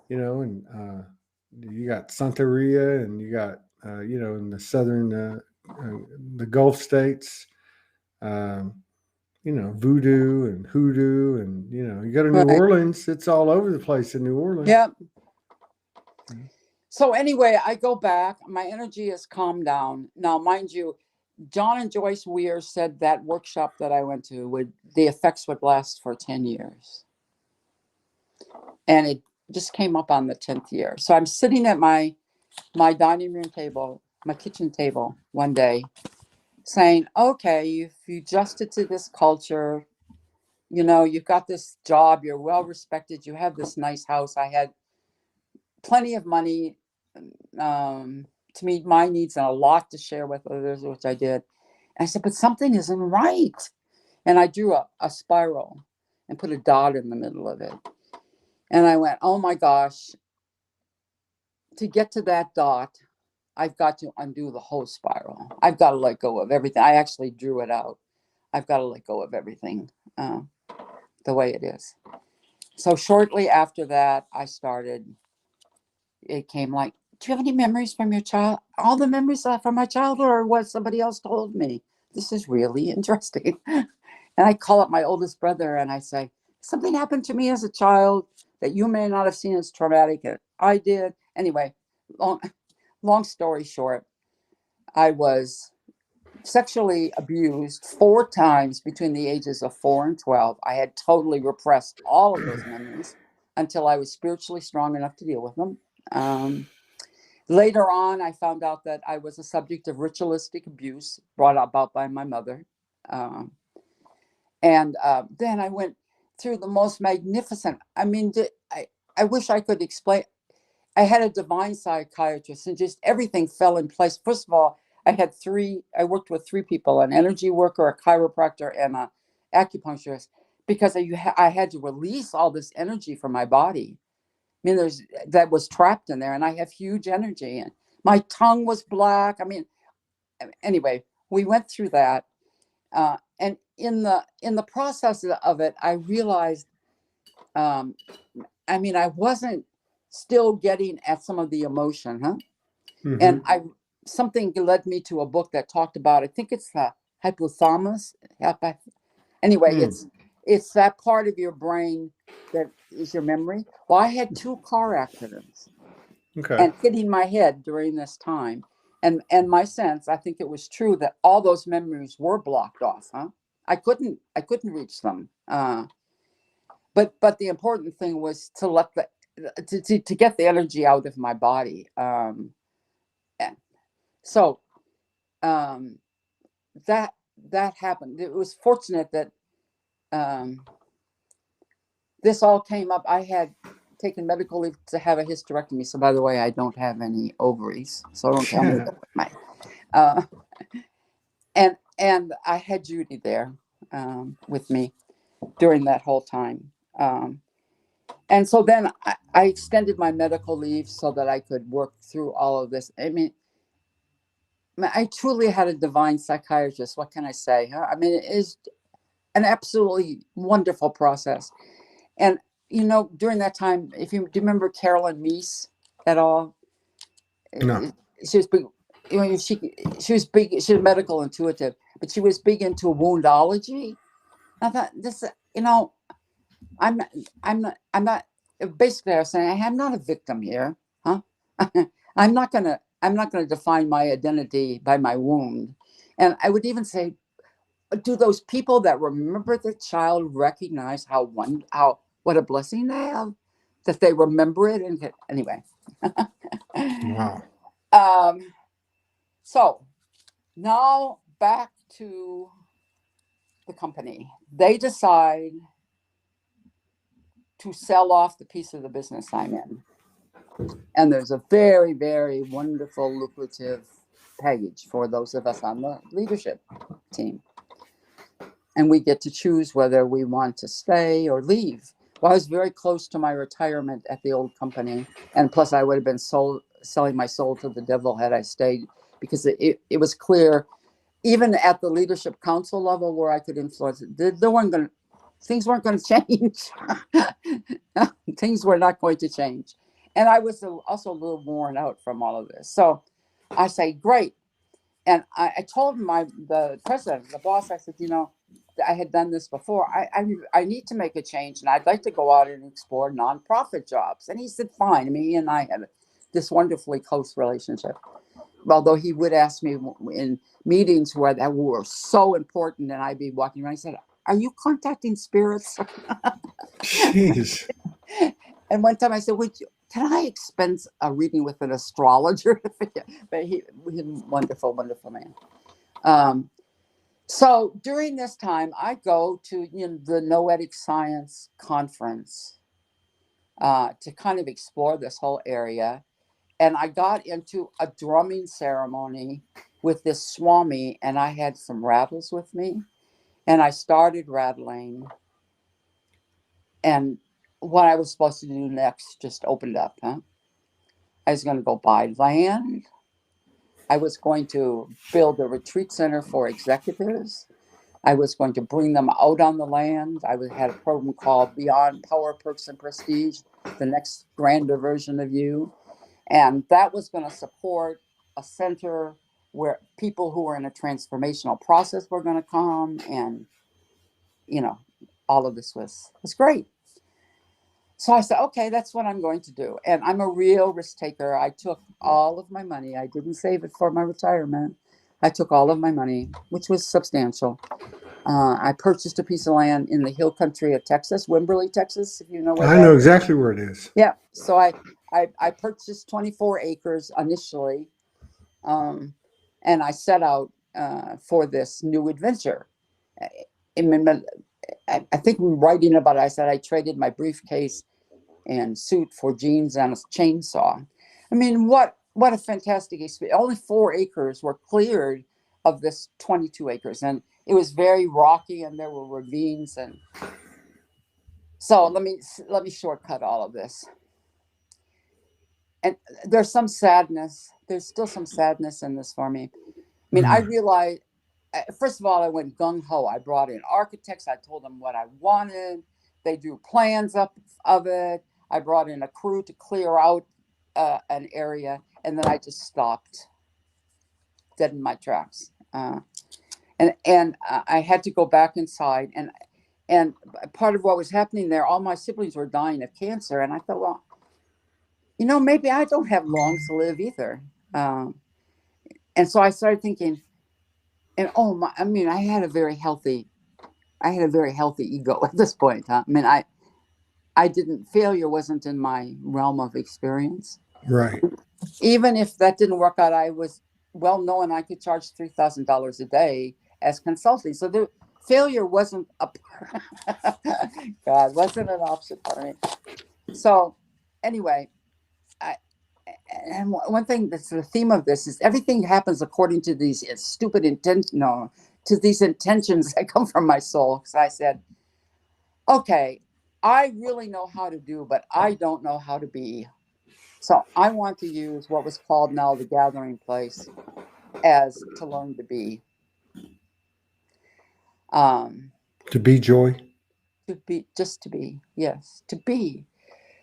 And you got Santeria, and you got in the southern the Gulf states, voodoo and hoodoo, and you go to New Orleans. It's all over the place in New Orleans. Yep. So anyway, I go back. My energy has calmed down. Now, mind you, John and Joyce Weir said that workshop that I went to the effects would last for 10 years. And it just came up on the 10th year. So I'm sitting at my dining room table, my kitchen table one day, saying, okay, if you adjusted to this culture, you've got this job, you're well respected, you have this nice house. I had plenty of money to meet my needs and a lot to share with others, which I did. And I said, but something isn't right. And I drew a spiral and put a dot in the middle of it. And I went, oh my gosh, to get to that dot, I've got to undo the whole spiral. I've got to let go of everything. I actually drew it out. I've got to let go of everything the way it is. So shortly after that, it came like, do you have any memories from your child? All the memories from my childhood, or what somebody else told me? This is really interesting. And I call up my oldest brother and I say, something happened to me as a child that you may not have seen as traumatic as I did. Anyway, long story short, I was sexually abused 4 times between the ages of 4 and 12. I had totally repressed all of those memories until I was spiritually strong enough to deal with them. Later on, I found out that I was a subject of ritualistic abuse brought about by my mother. And then I went through the most magnificent, I wish I could explain. I had a divine psychiatrist and just everything fell in place. First of all, I worked with 3 people, an energy worker, a chiropractor, and an acupuncturist, because I had to release all this energy from my body. That was trapped in there, and I have huge energy, and my tongue was black. Anyway, we went through that, and in the process of it, I realized, I wasn't still getting at some of the emotion, Mm-hmm. and something led me to a book that talked about, I think it's the hypothalamus. Anyway, it's that part of your brain that is your memory. Well, I had 2 car accidents, and hitting my head during this time, and my sense, I think it was true that all those memories were blocked off. I couldn't reach them. But the important thing was to let to get the energy out of my body. So that happened. It was fortunate that this all came up. I had taken medical leave to have a hysterectomy. So, by the way, I don't have any ovaries. So don't tell me that my and I had Judy there with me during that whole time. And so then I extended my medical leave so that I could work through all of this. I truly had a divine psychiatrist. What can I say? It is an absolutely wonderful process. And, during that time, do you remember Carolyn Meese at all? No. She was big. She was big. She was medical intuitive, but she was big into woundology. I thought this, I'm not. Basically, I was saying I'm not a victim here, huh? I'm not gonna define my identity by my wound. And I would even say, do those people that remember the child recognize what a blessing they have, that they remember it? And anyway. Wow. So now back to the company. They decide to sell off the piece of the business I'm in. And there's a very, very wonderful, lucrative package for those of us on the leadership team. And we get to choose whether we want to stay or leave. Well, I was very close to my retirement at the old company. And plus, I would have been selling my soul to the devil had I stayed, because it was clear, even at the leadership council level where I could influence it, things weren't going to change. Things were not going to change. And I was also a little worn out from all of this. So I say, great. And I told the president, the boss, I said, I had done this before. I need to make a change, and I'd like to go out and explore nonprofit jobs. And he said, fine. He and I had this wonderfully close relationship. although he would ask me in meetings where that were so important, and I'd be walking around, he said, "Are you contacting spirits?" Jeez. And one time I said, can I expense a reading with an astrologer? But he's a wonderful, wonderful man. So during this time, I go to the Noetic Science Conference to kind of explore this whole area. And I got into a drumming ceremony with this Swami, and I had some rattles with me. And I started rattling. And what I was supposed to do next just opened up. I was going to go buy land. I was going to build a retreat center for executives. I was going to bring them out on the land. I had a program called Beyond Power, Perks, and Prestige, the next grander version of you. And that was going to support a center where people who were in a transformational process were going to come. And, all of this was great. So I said, okay, that's what I'm going to do. And I'm a real risk taker. I took all of my money. I didn't save it for my retirement. I took all of my money, which was substantial. I purchased a piece of land in the hill country of Texas, Wimberley, Texas, if you know where I that know is. exactly where it is. Yeah. So I purchased 24 acres initially, and I set out for this new adventure. I think writing about it, I said I traded my briefcase and suit for jeans and a chainsaw. I mean, what a fantastic experience. Only 4 acres were cleared of this 22 acres. And it was very rocky, and there were ravines. And so let me shortcut all of this. And there's some sadness. There's still some sadness in this for me. I mean, I realized, first of all, I went gung-ho. I brought in architects. I told them what I wanted. They drew plans up of it. I brought in a crew to clear out an area, and then I just stopped dead in my tracks. And I had to go back inside. And part of what was happening there, all my siblings were dying of cancer. And I thought, well, maybe I don't have long to live either. And so I started thinking, and I had a very healthy ego at this point. Huh? I mean, failure wasn't in my realm of experience. Right. Even if that didn't work out, I was well known. I could charge $3,000 a day as consulting. So the failure wasn't wasn't an option for me. So anyway, and one thing that's the theme of this is everything happens according to these stupid to these intentions that come from my soul. Because I said, okay, I really know how to do, but I don't know how to be. So I want to use what was called now the gathering place as to learn to be. To be joy. Just to be. Yes, to be.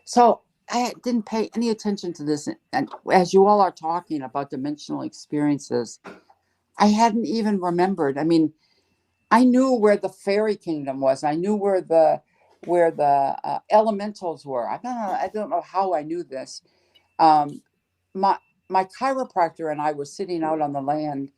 So I didn't pay any attention to this. And as you all are talking about dimensional experiences, I hadn't even remembered. I mean, I knew where the fairy kingdom was. I knew where the elementals were. I don't know how I knew this. My chiropractor and I were sitting out on the land,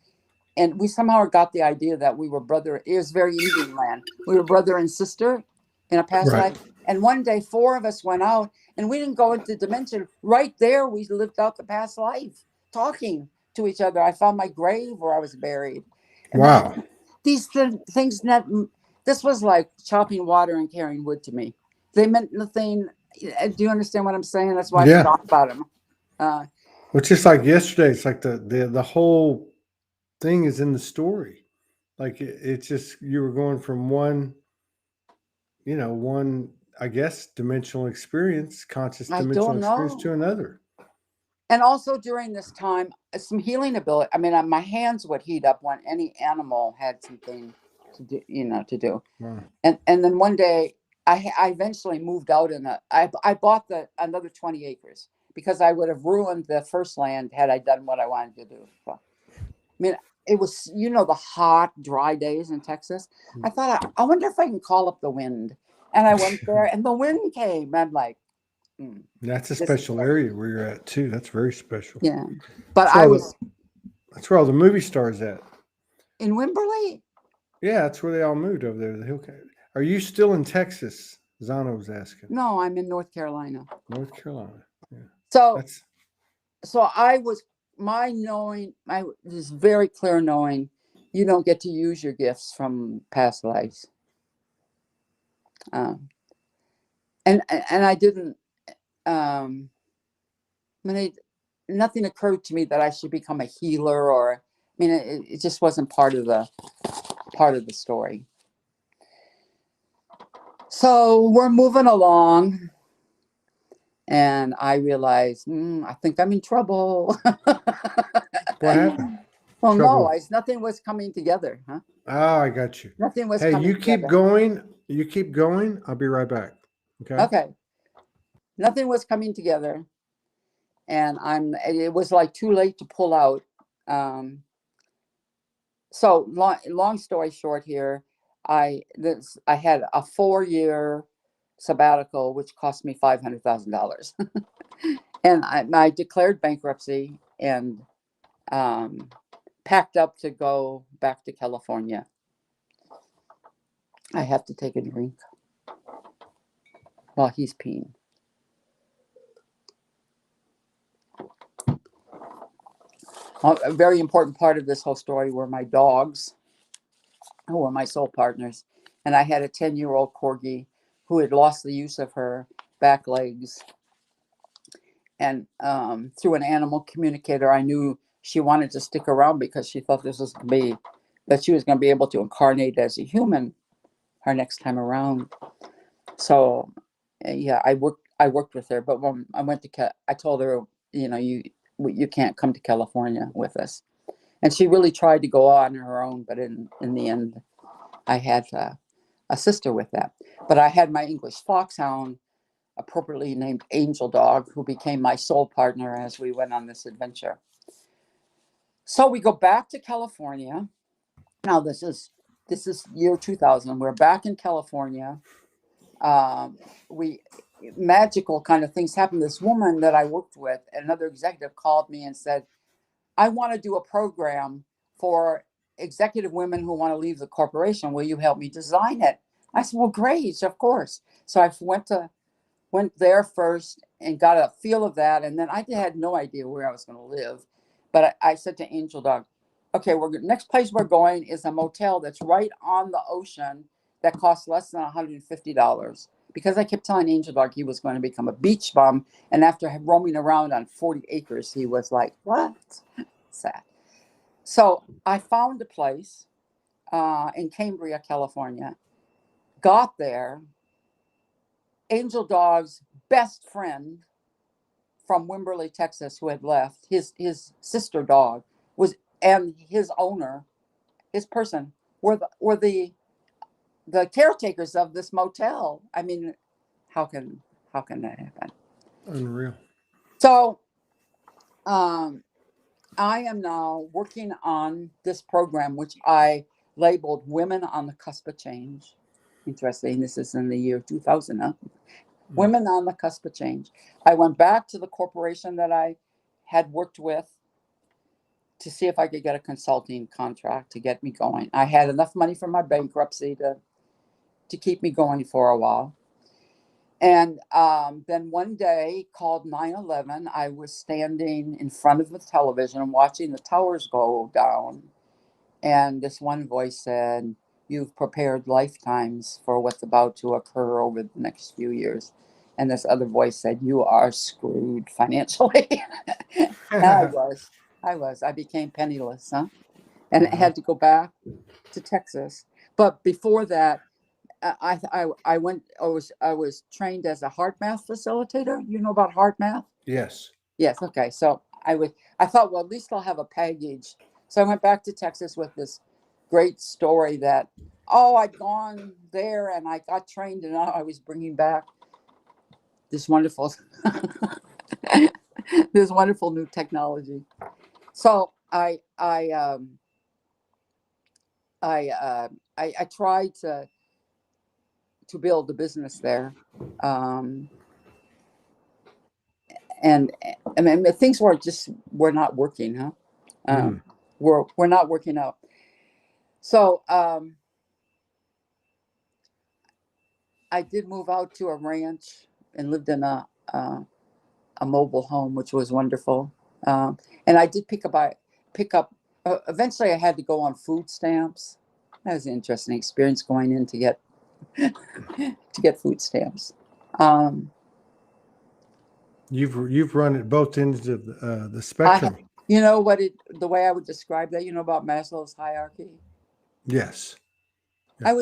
and we somehow got the idea that we were brother. It was very Indian land. We were brother and sister in a past life. And one day, 4 of us went out, and we didn't go into dimension. Right there, we lived out the past life, talking to each other. I found my grave where I was buried. And wow. These things this was like chopping water and carrying wood to me. They meant nothing. Do you understand what I'm saying? That's why I talk about them. Well, just like yesterday, it's like the whole thing is in the story. Like it's just you were going from one, I guess dimensional experience, conscious dimensional experience to another. And also during this time, some healing ability. I mean, my hands would heat up when any animal had something to do, to do. Wow. And then one day, I eventually moved out I bought another 20 acres because I would have ruined the first land had I done what I wanted to do. So, I mean, it was, the hot, dry days in Texas. I thought, I wonder if I can call up the wind. And I went there, and the wind came. I'm like, that's a special area where you're at too. That's very special. Yeah, but so, That's where all the movie stars at. In Wimberley? Yeah, that's where they all moved over there to the hill. Are you still in Texas? Zana was asking. No, I'm in North Carolina. North Carolina. Yeah. So, That's I was I was very clear knowing you don't get to use your gifts from past lives. Um, and I didn't. Um, I mean, nothing occurred to me that I should become a healer, or I mean, it just wasn't part of the story. So we're moving along, and I realized I think I'm in trouble. what happened. Well, no, Trouble. nothing was coming together, huh? Oh, I got you. Nothing was Hey, coming you keep together. going. You keep going. I'll be right back. Okay. Okay, nothing was coming together, and it was like too late to pull out. Um, so long story short here, I had a 4-year sabbatical, which cost me $500,000, and I declared bankruptcy and packed up to go back to California. I have to take a drink while he's peeing. A very important part of this whole story were my dogs, who were my soul partners. And I had a 10-year-old corgi who had lost the use of her back legs. And through an animal communicator, I knew she wanted to stick around because she thought this was going to be, that she was going to be able to incarnate as a human her next time around. So, yeah, I worked with her. But when I went to, I told her, you can't come to California with us. And she really tried to go on her own, but in the end, I had a sister with that. But I had my English foxhound, appropriately named Angel Dog, who became my soul partner as we went on this adventure. So we go back to California. Now this is year 2000. We're back in California. We magical kind of things happened. This woman that I worked with, another executive, called me and said, I want to do a program for executive women who want to leave the corporation. Will you help me design it? I said, well, great, of course. So I went there first and got a feel of that. And then I had no idea where I was going to live. But I said to Angel Dog, okay, next place we're going is a motel that's right on the ocean that costs less than $150. Because I kept telling Angel Dog he was going to become a beach bum. And after roaming around on 40 acres, he was like, what? Sad. So I found a place in Cambria, California, got there. Angel Dog's best friend from Wimberley, Texas, who had left, his sister dog was, and his owner, his person, were the caretakers of this motel. I mean, how can that happen? Unreal. So I am now working on this program, which I labeled Women on the Cusp of Change. Interesting. This is in the year 2000. Huh? Women on the Cusp of Change. I went back to the corporation that I had worked with to see if I could get a consulting contract to get me going. I had enough money from my bankruptcy to keep me going for a while. And then one day, called 9/11, I was standing in front of the television and watching the towers go down. And this one voice said, you've prepared lifetimes for what's about to occur over the next few years. And this other voice said, you are screwed financially. And I became penniless, huh? And I had to go back to Texas. But before that, I was trained as a heart math facilitator. You know about heart math? Yes. Yes. Okay. So I thought, well, at least I'll have a package. So I went back to Texas with this great story that, I'd gone there and I got trained and I was bringing back this wonderful, this wonderful new technology. So I tried to build a business there. And I mean, things were not working, huh? were not working out. So I did move out to a ranch and lived in a mobile home, which was wonderful. And I did pick up. Eventually, I had to go on food stamps. That was an interesting experience going in to get to get food stamps. Um, You've run at both ends of the I, spectrum. you know what the way I would describe that. You know about Maslow's hierarchy. Yes. I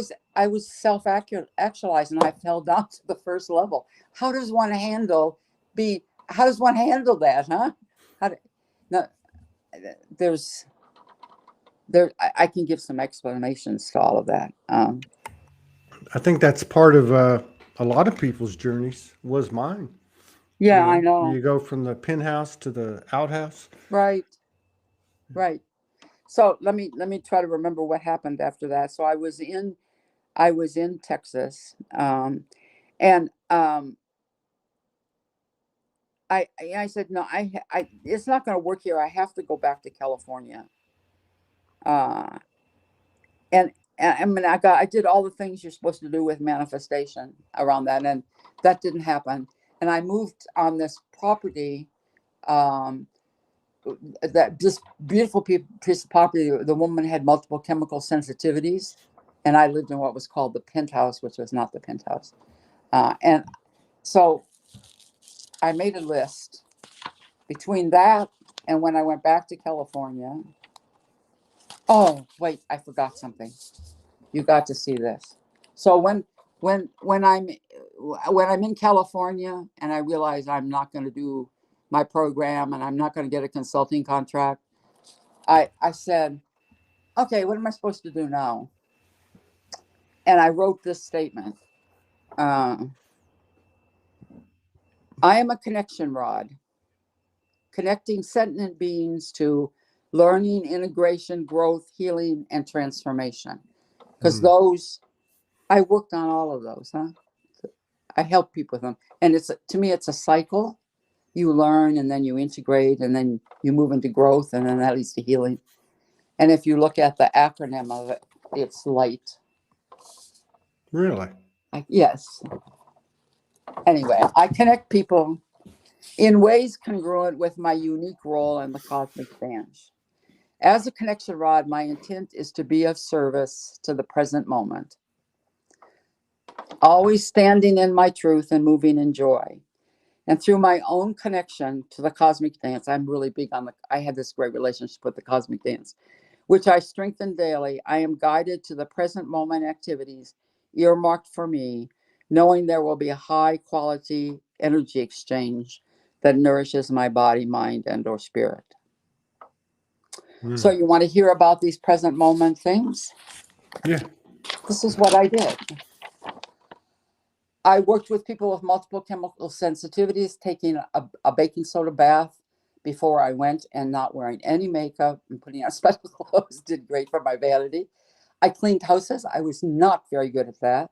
was self-actualized, and I fell down to the first level. How does one handle be? How does one handle that, huh? How do, no, there's I can give some explanations to all of that. I think that's part of a lot of people's journeys. Was mine. You Yeah, I know, know. you go from the penthouse to the outhouse. Right, right. So let me try to remember what happened after that. So I was in Texas, and I said no, I it's not going to work here. I have to go back to California. Uh, and I mean I did all the things you're supposed to do with manifestation around that, and that didn't happen. And I moved on this property. Um, that this beautiful piece of property, the woman had multiple chemical sensitivities, and I lived in what was called the penthouse, which was not the penthouse. And so I made a list between that and when I went back to California. Oh, wait, I forgot something. You got to see this. So when I'm in California and I realize I'm not going to do my program and I'm not going to get a consulting contract, I said, okay, what am I supposed to do now? And I wrote this statement. Uh, I am a connection rod, connecting sentient beings to learning, integration, growth, healing, and transformation. Because those, I worked on all of those, huh? I help people with them. And it's, to me, it's a cycle. You learn and then you integrate and then you move into growth and then that leads to healing. And if you look at the acronym of it, it's LIGHT. Really? Yes. Anyway, I connect people in ways congruent with my unique role in the cosmic dance. As a connection rod, my intent is to be of service to the present moment, always standing in my truth and moving in joy. And through my own connection to the cosmic dance, I'm really big on I had this great relationship with the cosmic dance, which I strengthen daily. I am guided to the present moment activities earmarked for me, knowing there will be a high quality energy exchange that nourishes my body, mind, and or spirit. So you want to hear about these present moment things? Yeah. This is what I did. I worked with people with multiple chemical sensitivities, taking a baking soda bath before I went and not wearing any makeup and putting on special clothes did great for my vanity. I cleaned houses. I was not very good at that.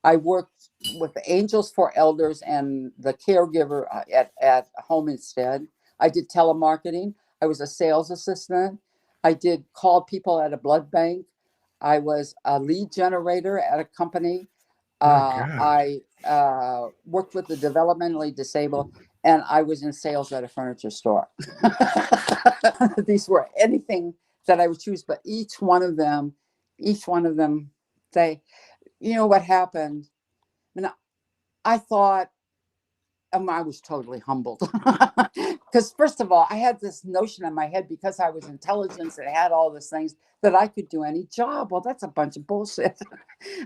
I worked with the Angels for Elders and the caregiver at home instead. I did telemarketing. I was a sales assistant. I did call people at a blood bank. I was a lead generator at a company. My God. I worked with the developmentally disabled, and I was in sales at a furniture store. These were anything that I would choose, but each one of them, they, you know what happened? I mean, I thought, I was totally humbled because first of all, I had this notion in my head because I was intelligence and had all these things that I could do any job. Well, that's a bunch of bullshit.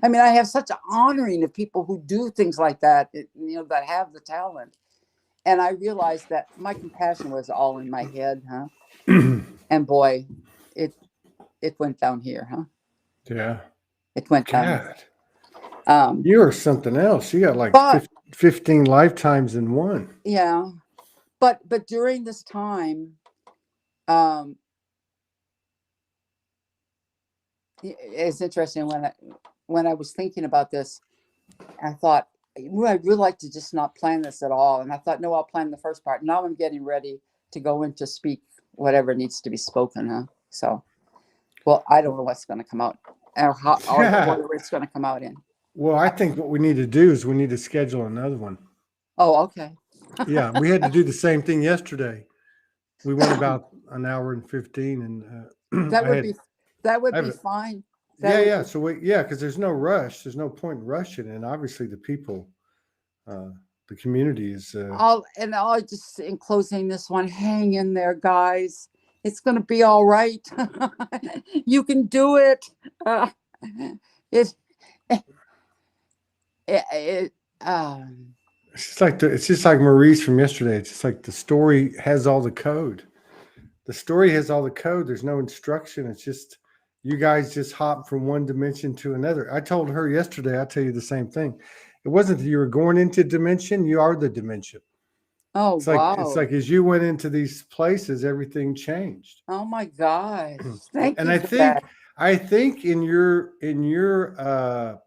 I mean, I have such an honoring of people who do things like that, that have the talent. And I realized that my compassion was all in my head, huh? And boy, it it went down here, huh? Yeah. It went down. God. Um, You are something else. You got like but 15 lifetimes in one. yeah, but during this time, um, it's interesting when I was thinking about this, I thought, well, I'd really like to just not plan this at all. And I thought, no, I'll plan the first part. Now I'm getting ready to go in to speak whatever needs to be spoken, huh? So, well, I don't know what's going to come out or how or whether it's going to come out in. Well, I think what we need to do is we need to schedule another one. Oh, okay. Yeah, we had to do the same thing yesterday. We went about an hour and 15, and That I would had be that would I be have fine. That yeah, would yeah. be So yeah, because there's no rush. There's no point in rushing, and obviously the people, uh, the community is. I'll just in closing this one, hang in there, guys. It's going to be all right. You can do it. Uh, it, it It's just like Maurice from yesterday. It's just like the story has all the code. The story has all the code. There's no instruction. It's just you guys just hop from one dimension to another. I told her yesterday, I'll tell you the same thing. It wasn't that you were going into dimension, you are the dimension. oh It's wow. like as you went into these places, everything changed. Oh my gosh. Thank And you for that. I think in your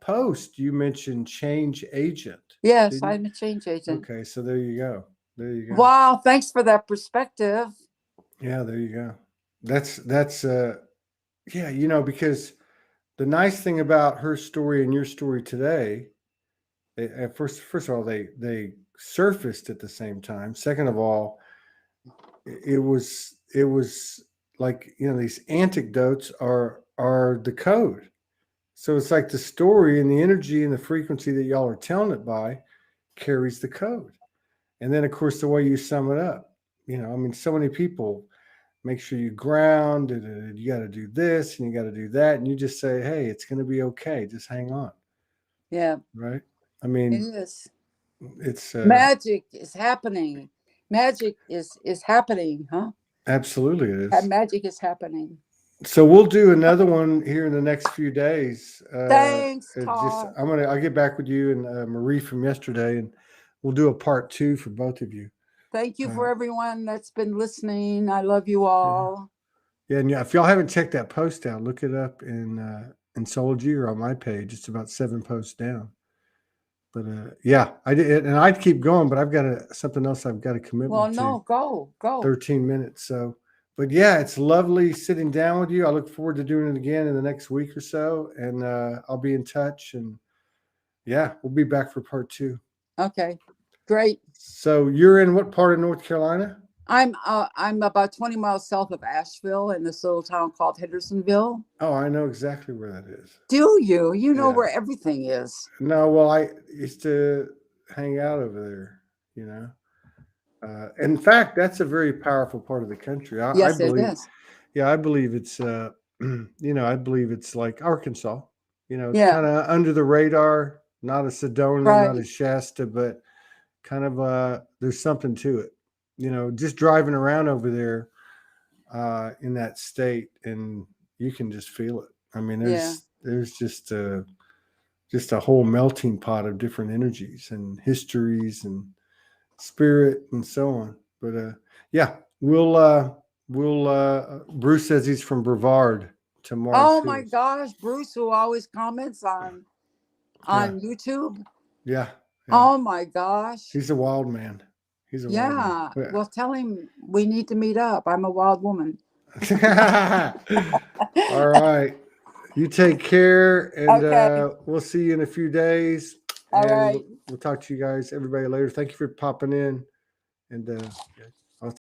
post you mentioned change agent. Yes, Didn't you? I'm a change agent. Okay, so there you go. There you go. Wow, thanks for that perspective. Yeah, there you go. That's yeah, because the nice thing about her story and your story today, first of all, they surfaced at the same time. Second of all, it was like these anecdotes are the code. So it's like the story and the energy and the frequency that y'all are telling it by carries the code. And then of course the way you sum it up, I mean, so many people make sure you ground and you got to do this and you got to do that, and you just say, hey, it's going to be okay, just hang on. Yeah, Right. I it mean, is. it's Magic is happening. Magic is happening, huh? absolutely it That is. magic is happening. So we'll do another one here in the next few days. Thanks, Just Todd. I'll get back with you and Marie from yesterday, and we'll do a part 2 for both of you. Thank you for uh, everyone that's been listening. I love you yeah. all. Yeah, and if y'all haven't checked that post out, look it up in Soulogy or on my page. It's about 7 posts down. But yeah, I did, and I'd keep going, but I've got something else I've got a Well, commitment to. no, go. 13 minutes. So, but yeah, it's lovely sitting down with you. I look forward to doing it again in the next week or so, and I'll be in touch. And yeah, we'll be back for part 2. Okay, great. So you're in what part of North Carolina? I'm about 20 miles south of Asheville in this little town called Hendersonville. Oh, I know exactly where that is. Do you? You know Yeah. where everything is. No, well, I used to hang out over there. In fact, that's a very powerful part of the country. I Yes, it believe. is. Yeah, I believe it's. I believe it's like Arkansas. It's Yeah, kind of under the radar, not a Sedona, not a right. Shasta, but kind of there's something to it. Just driving around over there in that state, and you can just feel it. I mean, Yeah, there's just a whole melting pot of different energies and histories and spirit and so on. But yeah, we'll Bruce says he's from Brevard to Mars oh my Hills. gosh, Bruce, who always comments on Yeah, YouTube. yeah, yeah. Oh my gosh. He's a wild man. He's a wild man. Yeah, well, tell him we need to meet up. I'm a wild woman. All right. You take care, and Okay, we'll see you in a few days. all And right. we'll talk to you guys, everybody, later. Thank you for popping in. And